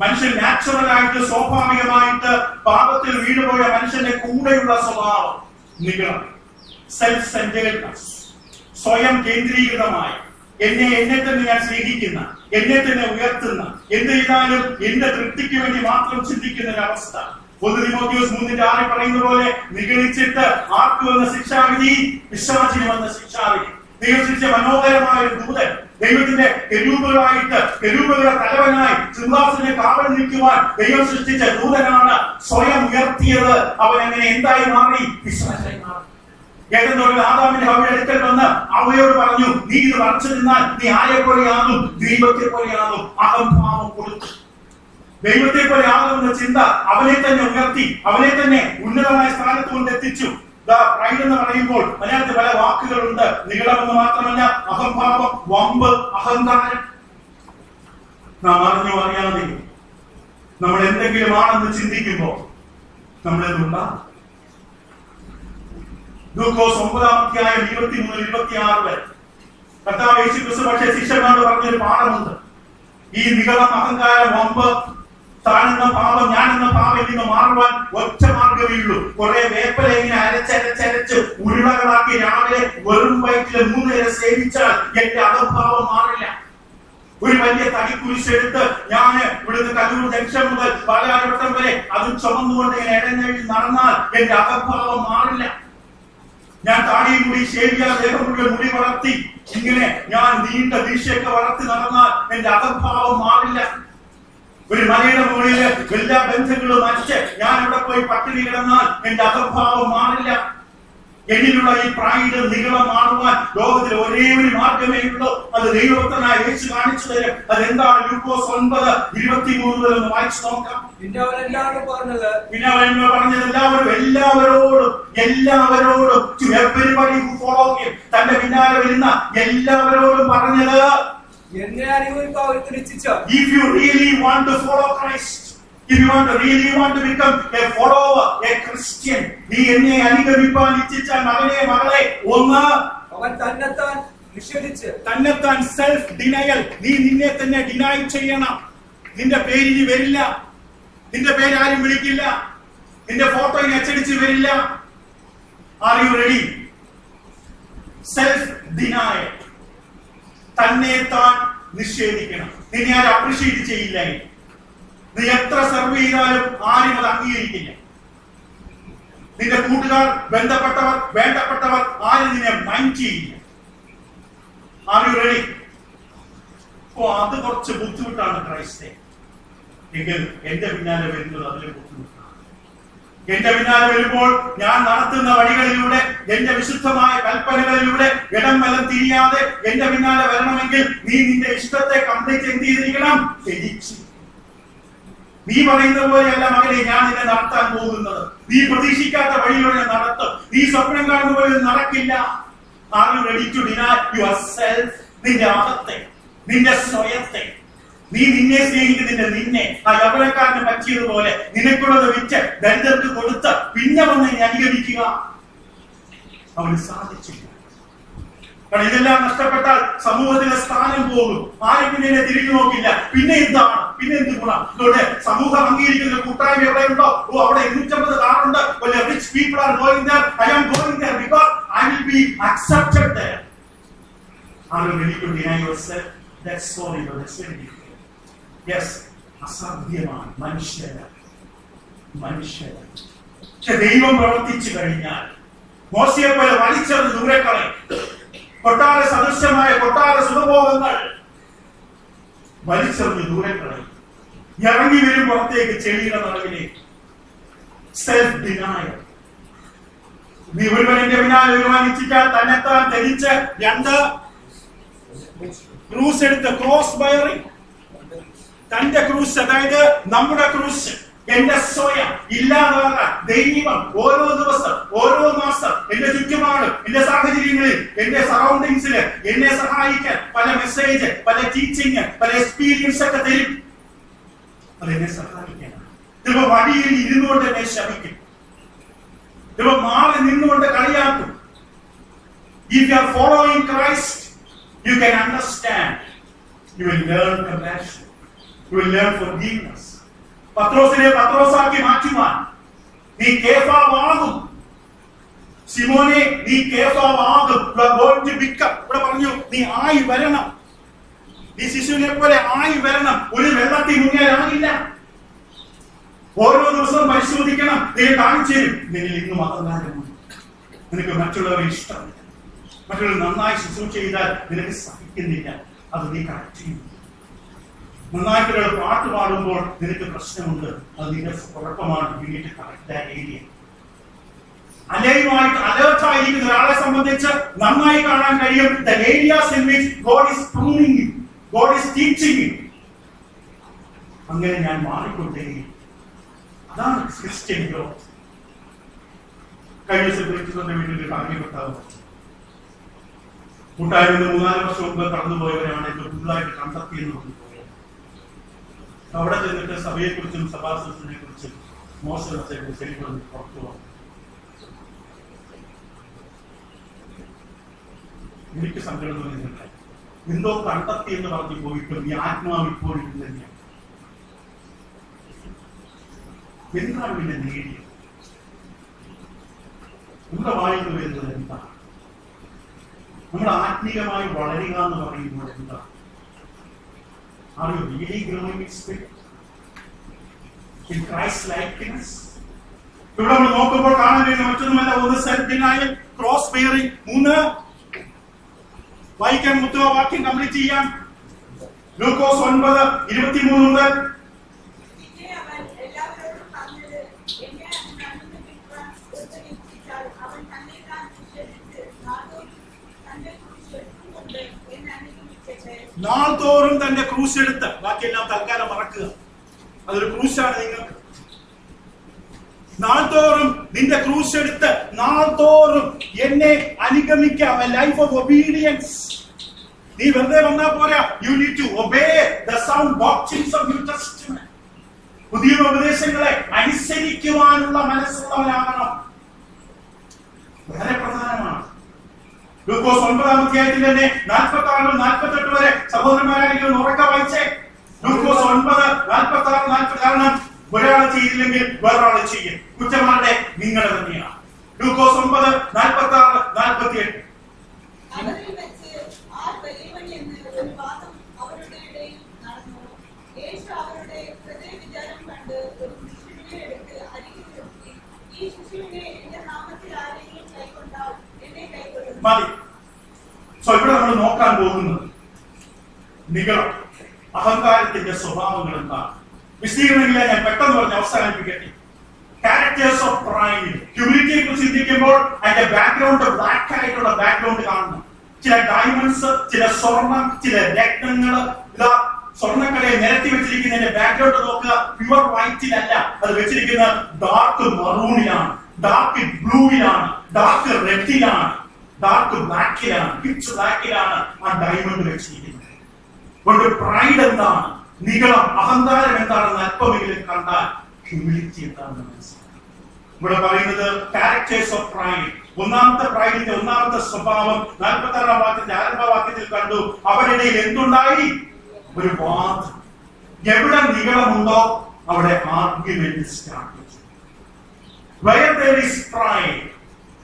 മനുഷ്യൻ നാച്ചുറൽ ആയിട്ട്, സ്വാഭാവികമായിട്ട് പാപത്തിൽ വീണുപോയ മനുഷ്യന്റെ കൂടെയുള്ള സ്വഭാവം നിഗളം, സെൽഫ് സെന്റേർഡ്നെസ്, സ്വയം കേന്ദ്രീകൃതമായി എന്നെ തന്നെ ഞാൻ സ്നേഹിക്കുന്ന, എന്നെ തന്നെ ഉയർത്തുന്ന, എന്ത് ചെയ്താലും എന്റെ തൃപ്തിക്ക് വേണ്ടി മാത്രം ചിന്തിക്കുന്ന ഒരു അവസ്ഥ. 1 തിമോഥെയോസ് 3:6 പറയുന്ന പോലെ നിഗളിച്ചിട്ട് ആർക്ക് വന്ന ശിക്ഷാവിധി? പിശാചിന് വന്ന ശിക്ഷാവിധി. ദൈവം സൃഷ്ടിച്ച മനോഹരമായ ഒരു ദൂതൻ, ദൈവത്തിന്റെ കെരൂബുകളുടെ തലവനായി സിംഹാസനത്തെ കാവൽ നിൽക്കുവാൻ ദൈവം സൃഷ്ടിച്ച ദൂതനാണ് സ്വയം ഉയർത്തിയത്. അവൻ അങ്ങനെ എന്തായി മാറി? പിശാചായി മാറി. ഏതെങ്കിലും ആദാമിന്റെ ഹവ്വയുടെ അടുക്കൽ വന്ന് അവയോട് പറഞ്ഞു, നീ ഇത് വരച്ചു നിന്നാൽ നീ ആരെ പോലെയാകും? ദൈവത്തെ പോലെയാകും. അഹംഭാവം കൊടുത്തു. ദൈവത്തെ പോലെ ആകുന്ന ചിന്ത അവനെ തന്നെ ഉയർത്തി, അവനെ തന്നെ ഉന്നതമായ സ്ഥാനത്ത് കൊണ്ട് എത്തിച്ചു. പ്രൈഡ് എന്ന് പറയുമ്പോൾ അതിനകത്ത് പല വാക്കുകളുണ്ട്. നിഗളമെന്ന് മാത്രമല്ല, അഹംഭാവം, വമ്പ്, അഹങ്കാരം. നാം അറിയാതെ നമ്മൾ എന്തെങ്കിലും ആണെന്ന് ചിന്തിക്കുമ്പോൾ നമ്മളെന്തുണ്ടാകും? ലൂക്കോസ് 9:23-26 വരെ കർത്താവ് യേശു ക്രിസ്തു പക്ഷേ ശിഷ്യന്മാരോട് പറഞ്ഞൊരു പാഠമുണ്ട്. ഈ നിഗളം, അഹങ്കാരം, വമ്പ്, താനെന്ന പാപം, ഞാനെന്ന പാപം നിന്ന് മാറുവാൻ ഒറ്റ മാർഗമേ ഉള്ളൂ. കുറെ വേപ്പല ഇങ്ങനെ അരച്ചരച്ചരച്ച് ഉരുളകളാക്കി രാവിലെ വെറും വയറ്റില് 3 നേരം സേവിച്ചാൽ എന്റെ അഹംഭാവം മാറില്ല. ഒരു വലിയ തടിക്കുരിശെടുത്ത് ഞാൻ ഇവിടുന്ന് കല്ലൂർ ജംഗ്ഷൻ മുതൽ പാലാരിവട്ടം വരെ അതും ചുമന്നുകൊണ്ട് ഇങ്ങനെ ഇടഞ്ഞഴി നടന്നാൽ എന്റെ അഹംഭാവം മാറില്ല. ഞാൻ താടിയും കൂടി ഷേവിയാ ദേഹം മുഴുവൻ മുടി വളർത്തി ഇങ്ങനെ ഞാൻ നീണ്ട വീഴ്ചയൊക്കെ വളർത്തി നടന്നാൽ എന്റെ അഹംഭാവം മാറില്ല. ഒരു മലയുടെ മുകളില് എല്ലാ ബന്ധങ്ങളും അടിച്ച് ഞാൻ അവിടെ പോയി പട്ടിണി കിടന്നാൽ എന്റെ അഹംഭാവം മാറില്ല. എന്നിലുള്ള ഈ പ്രൈഡ് നിഗളം മാറുവാൻ ലോകത്തിൽ ഒരേ ഒരു മാർഗമേ ഉള്ളൂ. അത് ദൈവത്തിനായ യേശു കാണിച്ചു തരും. അതെന്താണ്? ലൂക്കോസ് 9:23 ഒന്ന് വായിച്ചു നോക്കാം. പിന്നെ അവൻ എല്ലാവരോടും പറഞ്ഞത് എല്ലാവരോടും to everybody who follow him, തന്റെ പിന്നാലെ വരുന്ന എല്ലാവരോടും പറഞ്ഞത്, എന്നെ അനുകരിക്കാൻ ഒരുത്തൻ ഇച്ഛിച്ചാൽ, if you really want to follow Christ, if you really want to become a follower, a Christian, നീ എന്നെ അനുഗമിക്കാൻ ഇച്ഛിച്ചാൽ മകനെ മകളെ, ഒന്ന് അവൻ തന്നെത്താൻ നിഷേധിച്ച്, തന്നെത്താൻ സെൽഫ് ഡിനയൽ, നീ നിന്നെ തന്നെ ഡിനൈ ചെയ്യണം. നിന്റെ പേര് ഇനി വരില്ല, നിന്റെ പേര് ആരും വിളിക്കില്ല, നിന്റെ ഫോട്ടോ ഇനി അച്ചടിച്ച് വരില്ല. R you ready? Self denial, തന്നെ താൻ നിഷേധിക്കണം. നിന്നെ ആരും അപ്രീഷിയേറ്റ് ചെയ്യില്ല. നീ എത്ര സർവ് ചെയ്താലും ആരും അത് അംഗീകരിക്കില്ല. നിന്റെ കൂട്ടുകാർ, ബന്ധപ്പെട്ടവർ, വേണ്ടപ്പെട്ടവർ ആരും നിന്നെ മൈൻഡ് ചെയ്യില്ല. R you ready? അത് കുറച്ച് ബുദ്ധിമുട്ടാണ് ക്രൈസ്തേ. എങ്കിൽ എന്റെ പിന്നാലെ വരുന്നത് അതിലെ ബുദ്ധിമുട്ടാണ്. എന്റെ പിന്നാലെ വരുമ്പോൾ ഞാൻ നടത്തുന്ന വഴികളിലൂടെ, എന്റെ വിശുദ്ധമായ കൽപ്പനകളിലൂടെ ഇടം വലം തിരിയാതെ എന്റെ പിന്നാലെ വരണമെങ്കിൽ നീ നിന്റെ ഇഷ്ടത്തെ കംപ്ലീറ്റ് എന്ത് ചെയ്തിരിക്കണം? ത്യജിച്ചു. നീ പറയുന്ന പോലെയല്ല മകനെ ഞാൻ നിന്നെ നടത്താൻ പോകുന്നത്. നീ പ്രതീക്ഷിക്കാത്ത വഴിയിലൂടെ നടത്തും. നീ സ്വപ്നം കാണുന്ന പോലെ നടക്കില്ല. Are you ready to deny yourself? നിന്റെ അകത്തെ, നിന്റെ സ്വയത്തെ, നീ നിന്നെ സ്നേഹിക്കുന്നതിന്റെ നിന്നെ ആ യവനക്കാരന് പറ്റിയതുപോലെ നിനക്കുള്ളത് വിറ്റ് ദരിദ്രർക്ക് കൊടുത്ത് പിന്നെ വന്ന് നീ അനുഗമിക്കുക. അവന് സാധിച്ചില്ല. കാരണം ഇതെല്ലാം നഷ്ടപ്പെട്ടാൽ സമൂഹത്തിലെ സ്ഥാനം പോകും. ആരും പിന്നെ തിരിഞ്ഞു നോക്കില്ല. പിന്നെ എന്താണ്? പിന്നെ എന്ത് ഗുണം? അതുകൊണ്ട് സമൂഹം അംഗീകരിക്കുന്ന കൂട്ടായ്മ എവിടെയുണ്ടോ, അവിടെ 250 കാറുണ്ട്, rich people are going there, I am going there because I will be accepted there. Are you ready to deny yourself? That's sorry, but that's very difficult. Yes, അസാധ്യമാണ്. മനുഷ്യര പക്ഷെ ദൈവം പ്രവർത്തിച്ചു കഴിഞ്ഞാൽ മോശയെ പോലെ വലിച്ചെറിഞ്ഞ് ദൂരെ കളയും. കൊട്ടാര സദൃശമായ കൊട്ടാര സുഖഭോഗങ്ങൾ വലിച്ചെറിഞ്ഞ് ദൂരെ കളയും. ഇറങ്ങി വരും പുറത്തേക്ക് ചെളിയുടെ നിറവിലേക്ക്. Self denial. നീ ഒരുവന്റെ പിന്നാലെ ഒരുവൻ ഇച്ഛിച്ചാൽ തന്നെത്താൻ ധരിച്ച്, 2 ക്രൂസ് എടുത്ത്, ക്രോസ് ബയറിംഗ്, തന്റെ ക്രൂസ്, അതായത് നമ്മുടെ ക്രൂസ്, എന്റെ സ്വയം ഇല്ലാതാകാൻ ദൈവം ഓരോ ദിവസം, ഓരോ മാസം എന്റെ ചുറ്റുപാടും, എന്റെ സാഹചര്യങ്ങളിൽ, എന്റെ സറൗണ്ടിങ്സില് എന്നെ സഹായിക്കാൻ പല മെസ്സേജ്, പല ടീച്ചിങ്, പല എക്സ്പീരിയൻസ് ഒക്കെ തരും. അതെന്നെ സഹായിക്കണം. ചിലപ്പോ വടിയിൽ ഇരുന്നുകൊണ്ട് എന്നെ ശമിക്കും, ചിലപ്പോ മാറി നിന്നുകൊണ്ട് കളിയാക്കും. If you are following Christ, you can understand. You will learn compassion. You will learn forgiveness. പത്രോസിനെ പത്രോസാക്കി മാറ്റുവാൻ നീ കേഫാവാകും. സിമോനെ നീ കേഫാവാകും. You are going to become. ഇവിടെ പറഞ്ഞു നീ ആയി വരണം. ഈ ശിശുവിനെ പോലെ ആയി വരണം. ഒരു വെള്ളത്തിൽ മുങ്ങിയാലാകില്ല. ഓരോ ദിവസവും പരിശോധിക്കണം. നീ കാണിച്ചു തരും നിന്നിൽ ഇന്നും അഹങ്കാരമുണ്ട്, നിനക്ക് മറ്റുള്ളവരെ ഇഷ്ടമില്ല, മറ്റുള്ളവർ നന്നായി ശുശ്രൂഷ ചെയ്താൽ നിനക്ക് സഹിക്കുന്നില്ല, അത് നീ കറക്റ്റ് ചെയ്യും. നന്നായിട്ടൊരു പാട്ട് പാടുമ്പോൾ നിനക്ക് പ്രശ്നമുണ്ട്, അത് നിന്റെ കുഴപ്പമാണ്. വേണ്ടിയിട്ട് കറക്റ്റ് ഏരിയ അലയുമായിട്ട് അലേർട്ടായിരിക്കുന്ന ഒരാളെ സംബന്ധിച്ച് നന്നായി കാണാൻ കഴിയും. The areas in which God is pruning you, God is teaching you. അങ്ങനെ ഞാൻ മാറിക്കൊണ്ടേയിരിക്കും. അതാണ് ക്രിസ്ത്യൻ ഗ്രോത്ത്. കഴിഞ്ഞ ദിവസം ക്രിസ്തുവിന്റെ വീട്ടിൽ കറങ്ങിപ്പെട്ടാവും കൂട്ടായ്മ 3-4 വർഷം മുമ്പ് കടന്നുപോയവരാണ് ഇത് ഫുള്ളായിട്ട് കണ്ടെത്തിയെന്ന് പറഞ്ഞു. അവിടെ ചെന്നിട്ട് സഭയെ കുറിച്ചും സഭാസത്തിനെ കുറിച്ചും മോശത്തെ കുറിച്ചും പുറത്തു വന്നു. എനിക്ക് സങ്കടം തോന്നിയിട്ടുണ്ടായി. എന്തോ കണ്ടെത്തി എന്ന് പറഞ്ഞു പോയിട്ടും ഈ ആത്മാവ് ഇപ്പോഴും തന്നെയാണ്. എന്താണ് പിന്നെ നേടിയത്? നമ്മുടെ വായിന്ന് വരുന്നത് എന്താണ്? നമ്മൾ ആത്മീയമായി വളരുക എന്ന് പറയുമ്പോൾ എന്താണ്? Are you really growing in spirit? In Christ likeness? ഇവിടെ നമ്മൾ നോക്കുമ്പോൾ കാണാൻ കഴിയുന്ന മറ്റൊന്നുമല്ല. 1 സെൽഫ് ഡിനയൽ, ക്രോസ് ബെയറിംഗ്. 3 വായിക്കാൻ മുത്തുക, വാക്യം കംപ്ലീറ്റ് ചെയ്യാം. ലൂക്കോസ് 9:23 മുതൽ. നാൾതോറും തന്റെ ക്രൂശ് എടുത്ത്, ബാക്കിയെല്ലാം തൽക്കാലം മറക്കുക, അതൊരു ക്രൂശാണ് നിങ്ങൾക്ക്. നാൾതോറും നിന്റെ ക്രൂശ് എടുത്ത് നാൾതോറും എന്നെ അനുഗമിക്കാം. A life of obedience. നീ വെറുതെ വന്നാ പോരാ. You need to obey the sound doctrines of New Testament. പുതിയ ഉപദേശങ്ങളെ അനുസരിക്കുവാനുള്ള മനസ്സുള്ളവരാകണം. വളരെ പ്രധാനമാണ്. ലൂക്കോസ് 9-ാം അധ്യായത്തിൽ തന്നെ 46-48 വരെ സഹോദരന്മാരായിരിക്കും ഉറക്ക വായിച്ചേ. ലൂക്കോസ് 9:46-48. കാരണം ഒരാളെ ചെയ്തില്ലെങ്കിൽ വേറൊരാളെ ചെയ്യും. കുറ്റമാരുടെ നിങ്ങളുടെ തന്നെയാണ്. ലൂക്കോസ് 9:46-48. മതി. സോ ഇവിടെ നമ്മൾ നോക്കാൻ പോകുന്നത് നിഗളം, അഹങ്കാരത്തിന്റെ സ്വഭാവങ്ങൾ എന്താണ്. വിശദീകരണമില്ല, ഞാൻ പെട്ടെന്ന് പറഞ്ഞ് അവസാനിപ്പിക്കട്ടെ. Characters of pride. ഹ്യൂമിലിറ്റിയെ കുറിച്ച് ചിന്തിക്കുമ്പോൾ അതിന്റെ ബാക്ക്ഗ്രൗണ്ട് ബ്ലാക്ക് ആയിട്ടുള്ള ബാക്ക്ഗ്രൗണ്ട് കാണുന്നു. ചില ഡയമണ്ട്സ്, ചില സ്വർണം, ചില രത്നങ്ങള്. ഇതാ സ്വർണ്ണക്കടയെ നിരത്തി വെച്ചിരിക്കുന്നതിന്റെ ബാക്ക്ഗ്രൗണ്ട് നോക്കുക. പ്യുവർ വൈറ്റിലല്ല, അത് വെച്ചിരിക്കുന്നത് ഡാർക്ക് മറൂണിലാണ്, ഡാർക്ക് ബ്ലൂവിലാണ്, ഡാർക്ക് റെഡിലാണ്, ഡാർക്ക് ബ്ലാക്കിലാണ്, പിച്ച് ബ്ലാക്കിലാണ് ആ ഡയമണ്ട് വെച്ചിരിക്കുന്നത്. അതുകൊണ്ട് പ്രൈഡ് എന്താണ്, നിഗളം, അഹങ്കാരം എന്താണെന്ന് അല്പമെങ്കിലും കണ്ടാൽ ഹ്യൂമിലിറ്റി എന്താണെന്ന് മനസ്സിലാക്കാം. ഇവിടെ പറയുന്നത് ക്യാരക്ടേഴ്സ് ഓഫ് പ്രൈഡ്. ഒന്നാമത്തെ പ്രൈഡിന്റെ ഒന്നാമത്തെ സ്വഭാവം 46-ാം വാക്യത്തിന്റെ ആരംഭവാക്യത്തിൽ കണ്ടു. അവരുടെ എന്തുണ്ടായി? ഒരു വാദം. എവിടെ നിഗളമുണ്ടോ അവിടെ argument start. Where there is pride,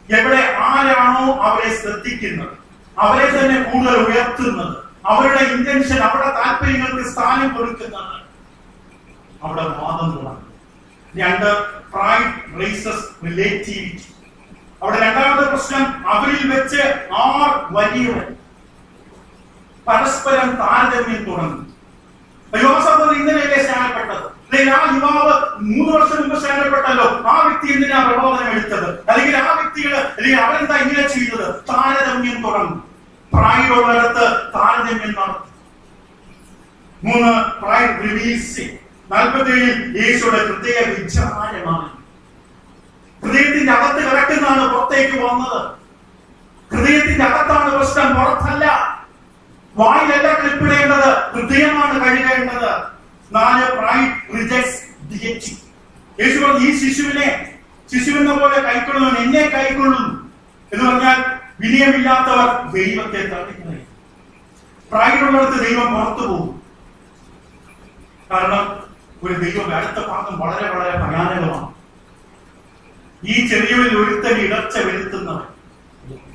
എവിടെ ആരാണോ അവരെ ശ്രദ്ധിക്കുന്നത്, അവരെ തന്നെ കൂടുതൽ ഉയർത്തുന്നത്, അവരുടെ ഇന്റൻഷൻ, അവരുടെ താല്പര്യങ്ങൾക്ക് സ്ഥാനം കൊടുക്കുന്നത്, അവിടെ വാദം തുടങ്ങും. 2, പ്രൈഡ് റേസസ് റിലേറ്റിവിറ്റി. അവിടെ രണ്ടാമത്തെ പ്രശ്നം, അവരിൽ വെച്ച് ആർ വലിയവൻ. പരസ്പരം താരതമ്യം തുടങ്ങും. യോസഫ് ഇന്നലെയല്ലേ സ്നാനപ്പെട്ടത്? അല്ലെങ്കിൽ ആ യുവാവ് 3 വർഷം മുമ്പ് സ്നാനപ്പെട്ടല്ലോ, ആ വ്യക്തി എന്തിനാ പ്രബോധനം എടുത്തത്? അല്ലെങ്കിൽ ആ വ്യക്തികള്, അല്ലെങ്കിൽ അവരെന്താ ഇങ്ങനെ ചെയ്തത്? താരതമ്യം തുടങ്ങും. പ്രൈഡ് ഉള്ളിടത്ത് താരതമ്യം നടത്തും. 3, പ്രൈഡ് റിവീൽസ്. 47-ൽ യേശുവിടെ പ്രത്യേക വിചാരമാണ്. ഹൃദയത്തിന്റെ അകത്ത് കിടക്കുന്നതാണ് പുറത്തേക്ക് വന്നത്. ഹൃദയത്തിന്റെ അകത്താണ് പ്രശ്നം, പുറത്തല്ല. വായിലല്ല ക്ലിപ്പിടേണ്ടത്, ഹൃദയമാണ് കഴുകേണ്ടത്. 4, പ്രൈഡ് റിജക്ട്സ് ഡിയറ്റി. യേശു പറഞ്ഞു, ഈ ശിശുവിനെ പോലെ കൈക്കൊള്ളുന്നവൻ എന്നെ കൈക്കൊള്ളുന്നു എന്ന് പറഞ്ഞാൽ വിനയമില്ലാത്തവർ ദൈവത്തെ തള്ളിക്കളയും. പ്രൈഡ് ഉള്ളിടത്ത് ദൈവം പുറത്തു പോകും. കാരണം ഒരു ദൈവം അടുത്ത ഭാഗം വളരെ വളരെ ഭയാനകമാണ്. ഈ ചെറിയവരിൽ ഒരുത്തൻ ഇടർച്ച വരുത്തുന്നവൻ.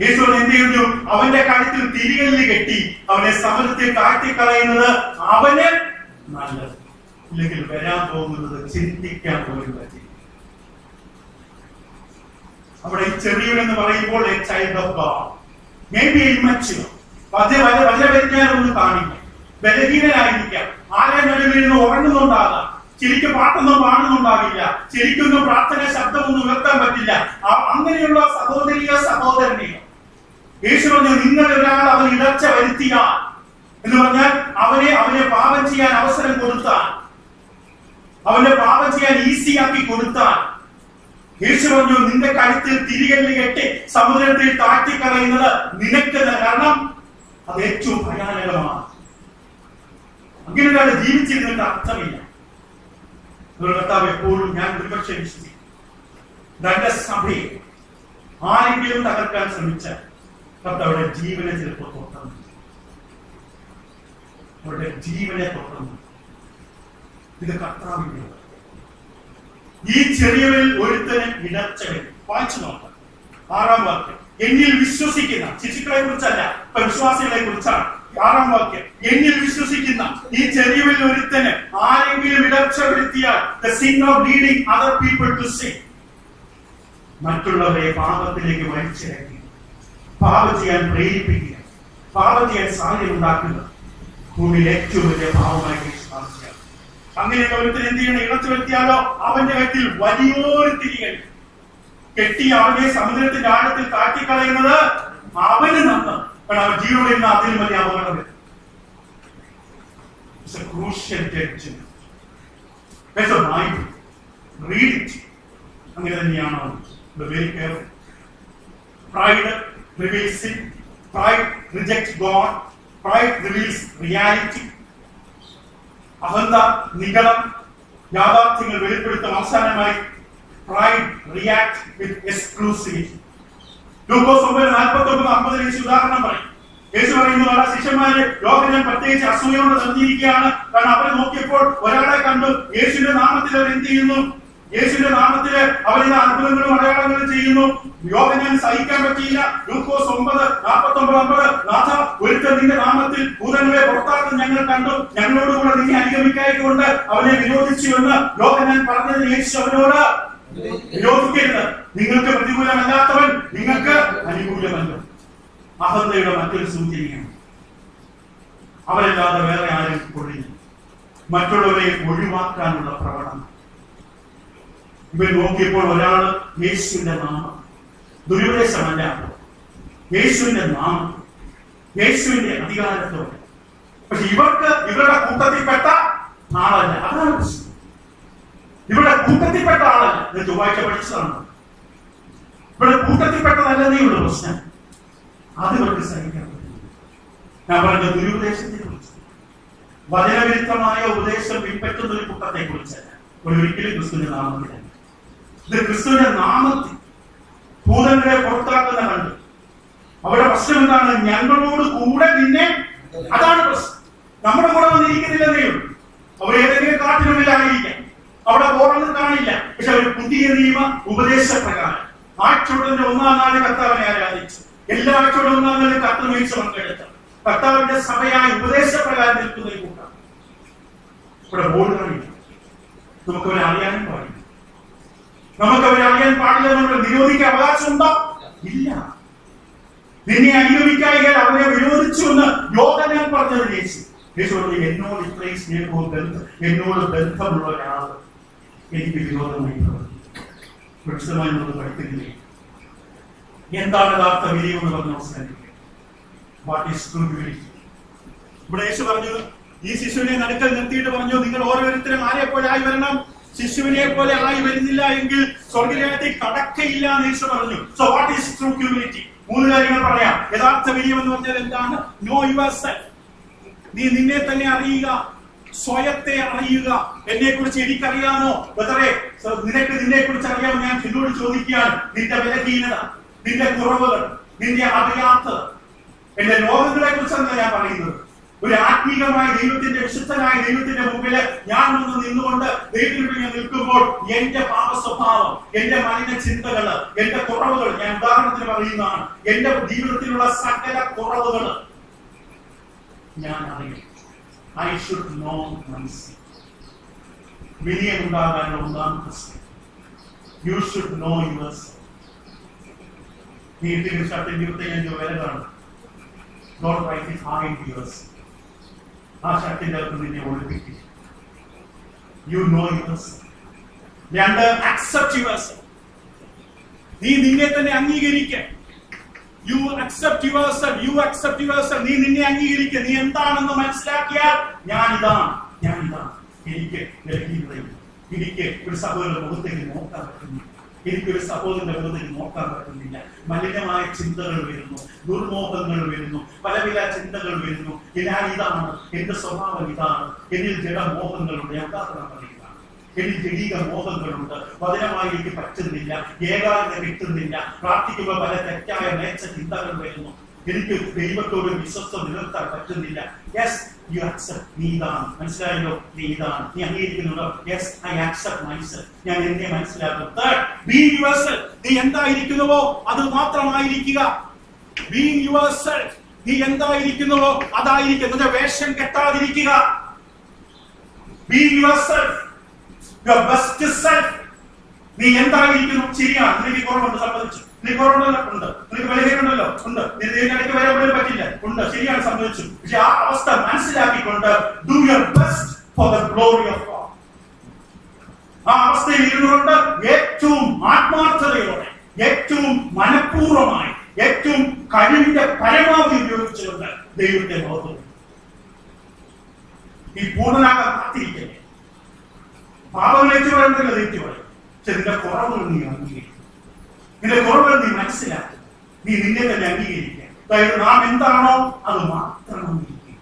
യേശു എന്ത് ചെയ്യുന്നു? അവന്റെ കഴുത്തിൽ തിരികല്ല് കെട്ടി അവനെ സമരത്തിൽ താഴ്ത്തിക്കളയുന്നത് അവന് നല്ലത്. ഇല്ലെങ്കിൽ വരാൻ പോകുന്നത് ചിന്തിക്കാൻ പോലും പറ്റില്ല. അവിടെ ഈ ചെറിയവനെന്ന് പറയുമ്പോൾ A child of God, may be immature, വലിയ വ്യതിയാനമൊന്നും കാണില്ല, ബലഹീനനായിരിക്കാം, ആരെ നടുവിലിരുന്ന് ഉറങ്ങുന്നുണ്ടാകാം, ശരിക്കും പാട്ടൊന്നും പാടുന്നുണ്ടാവില്ല, ശരിക്കൊന്നും പ്രാർത്ഥന ശബ്ദമൊന്നും ഉയർത്താൻ പറ്റില്ല. അങ്ങനെയുള്ള സഹോദരിയോ സഹോദരനെയോ യേശു പറഞ്ഞു, നിങ്ങൾ ഒരാൾ അവൻ ഇടർച്ച വരുത്തിയാൽ എന്ന് പറഞ്ഞാൽ അവനെ പാപം ചെയ്യാൻ അവസരം കൊടുത്താൽ, അവന്റെ പാപം ചെയ്യാൻ ഈസിയാക്കി കൊടുത്താൽ, യേശു പറഞ്ഞു നിന്റെ കഴുത്തിൽ തിരികല്ല് കെട്ടി സമുദ്രത്തിൽ താഴ്ത്തിക്കളയുന്നത് നിനക്ക്, കാരണം അത് ഏറ്റവും ഭയാനകമാണ്. അങ്ങനെ ഒരാൾ ജീവിച്ചിരുന്നിട്ട് അർത്ഥമില്ല. കർത്താവ് എപ്പോഴും, ഞാൻ ഒരുപക്ഷെ വിശ്വസിക്കും, തന്റെ സഭയെ ആരെങ്കിലും തകർക്കാൻ ശ്രമിച്ചാൽ കർത്താവിടെ ജീവനെ ചിലപ്പോൾ തൊട്ടുന്നു, അവരുടെ ജീവനെ തൊട്ടുന്നു. ഇത് കർത്താവിന്റെ. ഈ ചെറിയവരിൽ ഒരുത്തന് ഇടർച്ച വരും. വായിച്ചു നോക്കാം 6-ാം വാക്യം. എന്നിൽ വിശ്വസിക്കുന്ന, ശിശുക്കളെ കുറിച്ചല്ല, ഇപ്പൊ വിശ്വാസികളെ കുറിച്ചാണ്. 6-ാം വാക്യം, എന്നിൽ വിശ്വസിക്കുന്ന ഈ ചെറിയവരിൽ ഒരുത്തന് ആരെങ്കിലും ഇടർച്ച വരുത്തിയാൽ, the sin of leading other people to sin, മറ്റുള്ളവരെ പാപത്തിലേക്ക് വലിച്ചിറക്കി പാപം ചെയ്യാൻ പ്രേരിപ്പിക്കുക, പാപം ചെയ്യാൻ സാധ്യത ഉണ്ടാക്കുക ഭൂമിയിൽ ഏറ്റവും വലിയ പാവമായി വിശ്വാസിയാണ്. അങ്ങനെയുള്ള ഒരുത്തൻ എന്ത് ചെയ്യണം? ഇടച്ചു വരുത്തിയാലോ അവന്റെ കയ്യിൽ വലിയൊരു തിരികെ കെട്ടി അവനെ സമുദ്രത്തിന്റെ ആഴത്തിൽ താഴ്ത്തിക്കളയുന്നത് അവന് നന്ന്. കാരണം അവൻ ജീവനിൽ നിന്ന് അതിൽ വലിയ അപകടം വരും. It's a crucial judgment. There's a Bible. Read it. അങ്ങനെ തന്നെയാണോ? Very careful. Pride reveals sin. Pride rejects God. Pride reveals reality. അഹന്ത, നിഗളം, യാഥാർത്ഥ്യങ്ങൾ വെളിപ്പെടുത്തും. അവസാനമായി pride react with exclusivity. ലൂക്കോസ് 9:49-50 യേശു ഉദാഹരണം പറയും. യേശു പറയുന്നു, ശിഷ്യന്മാര് ലോകം ഞാൻ പ്രത്യേകിച്ച് അസൂയോടെ നിർത്തിയിരിക്കുകയാണ്. കാരണം അവരെ നോക്കിയപ്പോൾ ഒരാളെ കണ്ടു. യേശുവിന്റെ നാമത്തിൽ അവർ എന്ത് ചെയ്യുന്നു? യേശുവിന്റെ നാമത്തില് അവരിത് അത്ഭുതങ്ങളും അടയാളങ്ങളും ചെയ്യുന്നു. യോഗം സഹിക്കാൻ പറ്റിയില്ല. ലൂക്കോസ് 9:49-50 നാഥ, ഒരുത്തൻ നിന്റെ നാമത്തിൽ ഭൂതങ്ങളെ പുറത്താക്കും ഞങ്ങൾ കണ്ടു. ഞങ്ങളോടുകൂടെ നിന്നെ അനുഗമിക്കായിക്കൊണ്ട് അവനെ വിരോധിച്ചു എന്ന് യോഗം പറഞ്ഞതിന് യേശു അവനോട് വിരോധിക്കരുത്. നിങ്ങൾക്ക് പ്രതികൂലമല്ലാത്തവൻ നിങ്ങൾക്ക് അനുകൂലമല്ല. അഹന്തയുടെ മറ്റൊരു സൂചനയാണ്. അവരല്ലാതെ വേറെ ആരും കൊള്ളില്ല. മറ്റുള്ളവരെ ഒഴിവാക്കാനുള്ള പ്രവണത. ഇവർ നോക്കിയപ്പോൾ ഒരാള് യേശുവിന്റെ നാമം, ദുരുപദേശമല്ല, യേശുവിന്റെ നാമം, യേശുവിന്റെ അധികാരത്തോടെ. പക്ഷെ ഇവർക്ക് ഇവരുടെ കൂട്ടത്തിൽപ്പെട്ട ആളല്ല. അതാണ് പ്രശ്നം. ഇവിടെ കൂട്ടത്തിൽപ്പെട്ട ആളല്ല. ഇത് ചൊവ്വാഴ്ച പഠിച്ചതാണ്. ഇവിടെ കൂട്ടത്തിൽപ്പെട്ടതല്ലെന്നേ ഉള്ളൂ പ്രശ്നം. അത് ഇവർക്ക് സഹിക്കാൻ പറ്റില്ല. ഞാൻ പറഞ്ഞ ദുരുപദേശത്തെ കുറിച്ച്, വചനവിരുദ്ധമായ ഉപദേശം പിൻപറ്റുന്ന ഒരു കൂട്ടത്തെ കുറിച്ചല്ല. ഒരിക്കലും ക്രിസ്തുവിന്റെ നാമത്തിലല്ല. ഇത് ക്രിസ്തുവിന്റെ നാമത്തിൽ ഭൂതങ്ങളെ പുറത്താക്കുന്ന കണ്ടു. അവിടെ പ്രശ്നം എന്താണ്? ഞങ്ങളോട് കൂടെ നിന്നെ, അതാണ് പ്രശ്നം. നമ്മുടെ കൂടെ വന്നിരിക്കുന്നില്ലെന്നേ ഉള്ളൂ. അവർ ഏതെങ്കിലും കാട്ടിനുള്ളിലായിരിക്കാം, അവിടെ ബോർഡൊന്നും കാണില്ല. പക്ഷെ അവർ പുതിയ നിയമ ഉപദേശപ്രകാരം ആഴ്ചയുടെ 1-ാം നാൾ കർത്താവിനെ ആരാധിച്ചു. എല്ലാ ആഴ്ചയുടെ 1-ാം നാൾ കർത്തൃ വീഴ്ച പങ്കെടുത്തു. കർത്താവിന്റെ സഭയായ ഉപദേശപ്രകാരം നിൽക്കുന്ന ഒരു കൂട്ടം. ഇവിടെ ബോർഡ് കാണില്ല. നമുക്കവരെ അറിയാനും പാടില്ല. നമുക്കവരെ അറിയാൻ പാടില്ല. നമ്മൾ നിരോധിക്കാൻ അവകാശമുണ്ടോ? ഇല്ല. നിന്നെ അനുഗമിക്കായികൾ അവരെ വിരോധിച്ചു എന്ന് യോഹന്നാൻ പറഞ്ഞത് യേശു. യേശു പറഞ്ഞു, എന്നോട് ഇത്രയും സ്നേഹവും ബന്ധം, എന്നോട് ബന്ധമുള്ള ഒരാൾ എനിക്ക് വിരോധമായി പ്രവർത്തിക്കും. നമ്മൾ പഠിക്കുന്നില്ലേ എന്താണ് യഥാർത്ഥ വിലയം എന്ന് പറഞ്ഞ അവസാനിക്കുക. What is true humility? ഇവിടെ യേശു പറഞ്ഞു, ഈ ശിശുവിനെ നടുക്കൽ നിർത്തിയിട്ട് പറഞ്ഞു, നിങ്ങൾ ഓരോരുത്തരും ആരെ പോലെ ആയി വരണം. ശിശുവിനെ പോലെ ആയി വരുന്നില്ല എങ്കിൽ സ്വർഗ്ഗരാജ്യത്തിൽ കടക്കയില്ല എന്ന് യേശു പറഞ്ഞു. So what is true humility? 3 കാര്യങ്ങൾ പറയാം. യഥാർത്ഥ വിലയം എന്ന് പറഞ്ഞാൽ എന്താണ്? No your self. നീ നിന്നെ തന്നെ അറിയുക, സ്വയത്തെ അറിയുക. എന്നെ കുറിച്ച് എനിക്കറിയാമോ? നിനക്ക് നിന്നെ കുറിച്ച് അറിയാമോ? ഞാൻ എന്നോട് ചോദിക്കുകയാണ്. നിന്റെ ബലഹീനത, നിന്റെ കുറവുകൾ, നിന്റെ അറിയാത്തത്. എന്റെ ലോകങ്ങളെ കുറിച്ചല്ല ഞാൻ പറയുന്നത്. ഒരു ആത്മീകമായ ദൈവത്തിന്റെ, വിശുദ്ധനായ ദൈവത്തിന്റെ മുമ്പില് ഞാൻ ഒന്ന് നിന്നുകൊണ്ട് ദൈവത്തിന് നിൽക്കുമ്പോൾ എന്റെ പാപ സ്വഭാവം, എന്റെ മലിന ചിന്തകള്, എന്റെ കുറവുകൾ ഞാൻ ഉദാഹരണത്തിന് പറയുന്നതാണ്. എന്റെ ജീവിതത്തിലുള്ള സകല കുറവുകൾ ഞാൻ അറിയും. I should know myself. വിനയം ഉണ്ടാകാനുള്ള ഒന്നാമത്തെ step. You should know yourself. നീ ഇട്ടിന് ഷർട്ടിൽ 25 വില കാണും. Don't write it high in yourself. ആ ഷർട്ടിന്റെ അകത്ത് നിന്നെ ഒളിപ്പിക്കും. You know yourself. 2, accept yourself. നീ നിന്നെ തന്നെ അംഗീകരിക്കുക. You accept yourself. You accept yourself. നീ നിന്നെ അംഗീകരിക്കുക. നീ എന്താണെന്ന് മനസ്സിലാക്കിയാൽ ഞാനിതാണ്. എനിക്ക് ബലഹീനതയില്ല. എനിക്ക് ഒരു സഹോദരന്റെ മുഖത്തേക്ക് നോക്കാൻ പറ്റുന്നില്ല. എനിക്കൊരു സഹോദരന്റെ മുഖത്തേക്ക് നോക്കാൻ പറ്റുന്നില്ല. മലിനമായ ചിന്തകൾ വരുന്നു, ദുർമോഹങ്ങൾ വരുന്നു, പല ചിന്തകൾ വരുന്നു. ഞാൻ ഇതാണ്, എന്റെ സ്വഭാവം ഇതാണ്, എന്നിൽ ജഡമോഹങ്ങളുണ്ട്. യഥാർത്ഥം പറയുക, എന്നിൽ ജനീക മോഹങ്ങളുണ്ട്. വചനമായി എനിക്ക് പറ്റുന്നില്ല, ഏകാഗ്രത കിട്ടുന്നില്ല. പ്രാർത്ഥിക്കുമ്പോൾ പല തെറ്റായ നേച്ച ചിന്തകൾ വരുന്നു. എനിക്ക് ദൈവത്തോട് വിശ്വസ്ത നിലനിർത്താൻ പറ്റുന്നില്ല. Yes, you accept. നീ ഇതാണ്. മനസ്സിലായല്ലോ? നീ ഇതാണ്. നീ അംഗീകരിക്കുന്നുണ്ടോ? Yes, I accept myself. ഞാൻ എന്നെ മനസ്സിലാക്കും. Third, be yourself. നീ എന്തായിരിക്കുന്നുവോ അത് മാത്രമായിരിക്കുക. Being yourself. നീ എന്തായിരിക്കുന്നുവോ അതായിരിക്കും. വേഷം കെട്ടാതിരിക്കുക. Being yourself, your best self. നീ എന്തായിരിക്കുന്നു? ശരിയാണ്, നിനക്ക് കുറവുണ്ട്, സംബന്ധിച്ചു. നീ കുറവുണ്ടല്ലോ, ഉണ്ട്. നിനക്ക് ബലഹീനമുണ്ടല്ലോ, ഉണ്ട്. നിനക്ക് വരെ പോലും പറ്റില്ല, ഉണ്ട്. ശരിയാണ്, സംബന്ധിച്ചു. പക്ഷെ ആ അവസ്ഥ മനസ്സിലാക്കിക്കൊണ്ട് do your best for the glory of God. ആ അവസ്ഥയിൽ ഇരുന്നുകൊണ്ട് ഏറ്റവും ആത്മാർത്ഥതയോടെ, ഏറ്റവും മനഃപൂർവ്വമായി, ഏറ്റവും കഴിവിന്റെ പരമാവധി ഉപയോഗിച്ചുകൊണ്ട് ദൈവത്തെ മഹത്വം. നീ പൂർണ്ണനാകാൻ കാത്തിരിക്കല്ലേ. പാപങ്ങൾ ഏറ്റുപറയുന്നതിൽ ഏറ്റുപറയും. പക്ഷെ നിന്റെ കുറവുകൾ നീ അംഗീകരിക്കും. നിന്റെ കുറവുകൾ നീ മനസ്സിലാക്കും. നീ നിന്നെ തന്നെ അംഗീകരിക്കുക. അതായത് നാം എന്താണോ അത് മാത്രം അംഗീകരിക്കുക.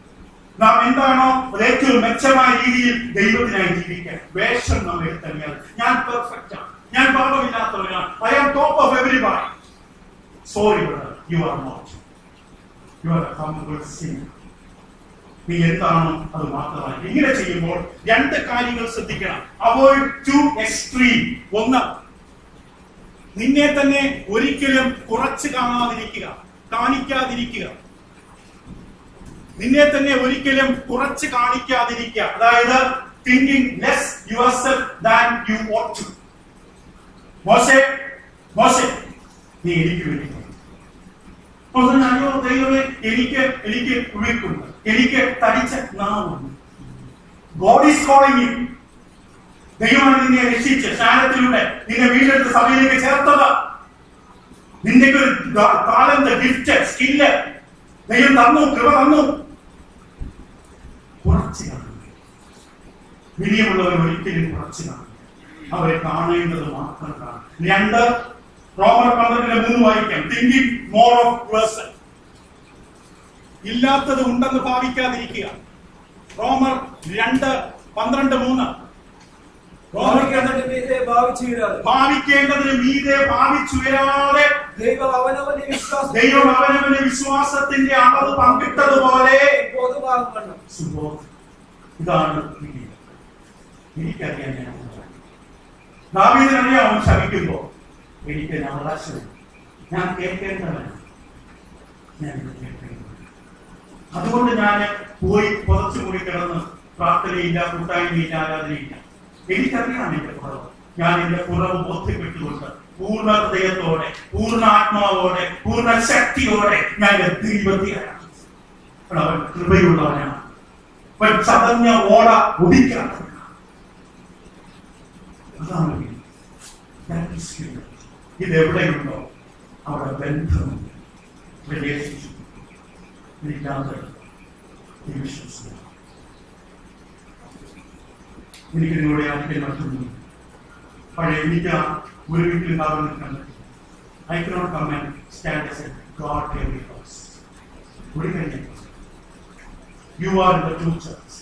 നാം എന്താണോ അത് ഏറ്റവും മെച്ചമായ രീതിയിൽ ദൈവത്തിനായി ജീവിക്കാൻ. വേഷം നാം എടുത്തറിയാതെ ഞാൻ പെർഫെക്റ്റ് ആണ്, ഞാൻ പാപമില്ലാത്തവനാണ്, I am top of everybody. Sorry brother, you are not. You are a humble sinner. നീ എന്താണോ അത് മാത്രമായി. ഇങ്ങനെ ചെയ്യുമ്പോൾ രണ്ട് കാര്യങ്ങൾ ശ്രദ്ധിക്കണം. Avoid to extreme. ഒന്ന്, നിന്നെ തന്നെ ഒരിക്കലും കുറച്ച് കാണിക്കാതിരിക്കുക. നിന്നെ തന്നെ ഒരിക്കലും കുറച്ച് കാണിക്കാതിരിക്കുക. അതായത് thinking less yourself than you ought to. മോശെ നീ എനിക്ക് വേണ്ടി അയ്യോ ദൈവമേ, എനിക്ക് കുഴിക്കുണ്ട്, എനിക്ക് തടിച്ച നാവുണ്ട്. God is calling you. ദൈവമാണ് നിന്നെ രക്ഷിച്ച് സ്നാനത്തിലൂടെ നിന്നെ വീണ്ടെടുത്ത് സഭയിലേക്ക് ചേർത്തത്. നിന്റെ ഒരു താലന്ത്, ഗിഫ്റ്റ്, സ്കില്ല് ദൈവം തന്നു, കൃപ തന്നു. കുറച്ച് കാണുക. വിനയമുള്ളവർ ഒരിക്കലും കുറച്ച് കാണുക. അവരെ കാണേണ്ടത് മാത്രം കാണും. രണ്ട്, റോമർ 12:3 വായിക്കാം. Thinking more of yourself. ഇല്ലാത്തത് ഉണ്ടെന്ന് ഭാവിക്കാതിരിക്കുക. റോമർ 2:12-3. ഭാവിക്കേണ്ടതിന് മീതെ ഭാവിച്ചുയരാതെ ദൈവം അവനവന്റെ വിശ്വാസത്തിന്റെ അളവ് പങ്കിട്ടതുപോലെ ഇതാണ്. എനിക്കറിയാൻ ദാവീദിനറിയാം അവൻ ശപിക്കുമ്പോ എനിക്ക് അവകാശം ഞാൻ കേൾക്കേണ്ടവനാണ്. അതുകൊണ്ട് ഞാൻ പോയി പുറത്തു കൂടി കിടന്ന് പ്രാർത്ഥനയില്ല, കൂട്ടായ്മയില്ല, ആരാധനയില്ല. എനിക്കറിയാം എന്റെ കുറവ്. ഞാൻ എന്റെ കുറവ് ബോധ്യപ്പെട്ടുകൊണ്ട് പൂർണ്ണ ഹൃദയത്തോടെ, പൂർണ്ണ ആത്മാവോടെ, പൂർണ്ണ ശക്തിയോടെ ഞാൻ ദൈവത്തിലാണ്. അവൻ കൃപയുള്ളവനാണ്. അവൻ ചതഞ്ഞ ഓട ഒടിക്കാത്തവനാണ്. അതാണ് ഇതെവിടെയുണ്ടോ അവിടെ ബന്ധമുണ്ട്. എനിക്ക് നിങ്ങളുടെ ആദ്യം മറ്റൊന്നും പഴയ എനിക്ക് ഒരു വീട്ടിലുണ്ടാവുന്ന I cannot come and stand as a god every house. ഒരു കാര്യം, you are in the true church.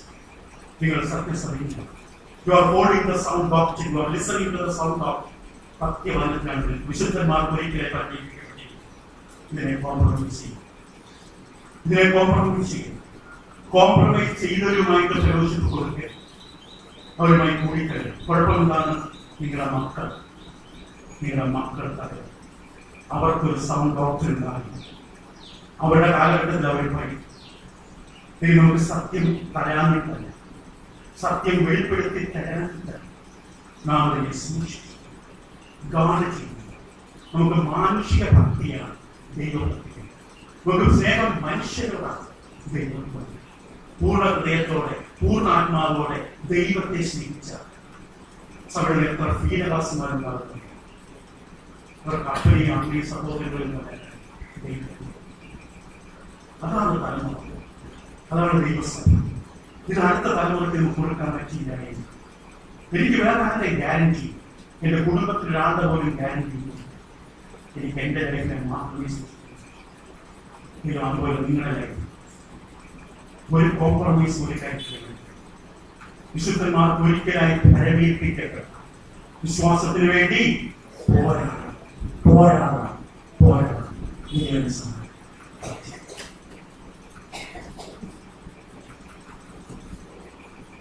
നിങ്ങൾ സത്യസഭയിലാണ്. You are holding the sound doctrine. You are listening to the sound doctrine. സത്യവചനത്തിലാണ് വിശുദ്ധന്മാർക്ക് ഒരിക്കലെ പഠിപ്പിക്കപ്പെട്ടിരിക്കുന്നു. ഇതിനെ കോംപ്രമൈസ് ചെയ്യും. കോംപ്രമൈസ് ചെയ്തവരുമായിട്ട് ഫെലോഷിപ്പ് കൊടുക്കുക. അവരുമായി കൂടിക്കഴിഞ്ഞു. കുഴപ്പമെന്താണ്? നിങ്ങളുടെ മക്കൾ അവർക്കൊരു സൗണ്ട് ഡോക്ടർ ഉണ്ടാകും. അവരുടെ കാലഘട്ടത്തിൽ അവർ പഠിക്കും. നമുക്ക് സത്യം തരാനിട്ടല്ല, സത്യം വെളിപ്പെടുത്തി തരാനിട്ടല്ല. നാം അതിനെ സൂക്ഷിക്കും, ഗാനം. നമുക്ക് മാനുഷിക ഭക്തിയാണ് ദൈവഭക്തി. നമുക്ക് സ്നേഹം മനുഷ്യരോടാണ് ദൈവം. പൂർണ്ണ ഹൃദയത്തോടെ, പൂർണ്ണ ആത്മാവോടെ ദൈവത്തെ സ്നേഹിച്ച സഭയിൽ എത്ര ഫീലദാസന്മാരുണ്ടാകുന്നു. അവർക്ക് അപ്പനെയും അമ്മയും സഹോദരങ്ങളും ദൈവം. അതാണ് തലമുറ, അതാണ് ദൈവസഭ. ഇത് അടുത്ത തലമുറയ്ക്ക് നമുക്ക് കൊടുക്കാൻ പറ്റിയില്ല. എനിക്ക് വേറെ ആരുടെ ഗ്യാരണ്ടി, എന്റെ കുടുംബത്തിൽ ഒരാളുടെ പോലും ഗ്യാരണ്ടി ഇല്ല. എനിക്ക് എന്റെ ലൈഫിനെ മാത്രമേ സൂക്ഷിക്കൂ. അതുപോലെ നിങ്ങളുടെ ലൈഫ് ഒരു കോംപ്രമൈസ് ഒരു കാര്യത്തിലും വിശുദ്ധന്മാർക്ക് ഒരിക്കലായി പരമേൽപ്പിക്കപ്പെട്ട വിശ്വാസത്തിന് വേണ്ടി പോരാടണം.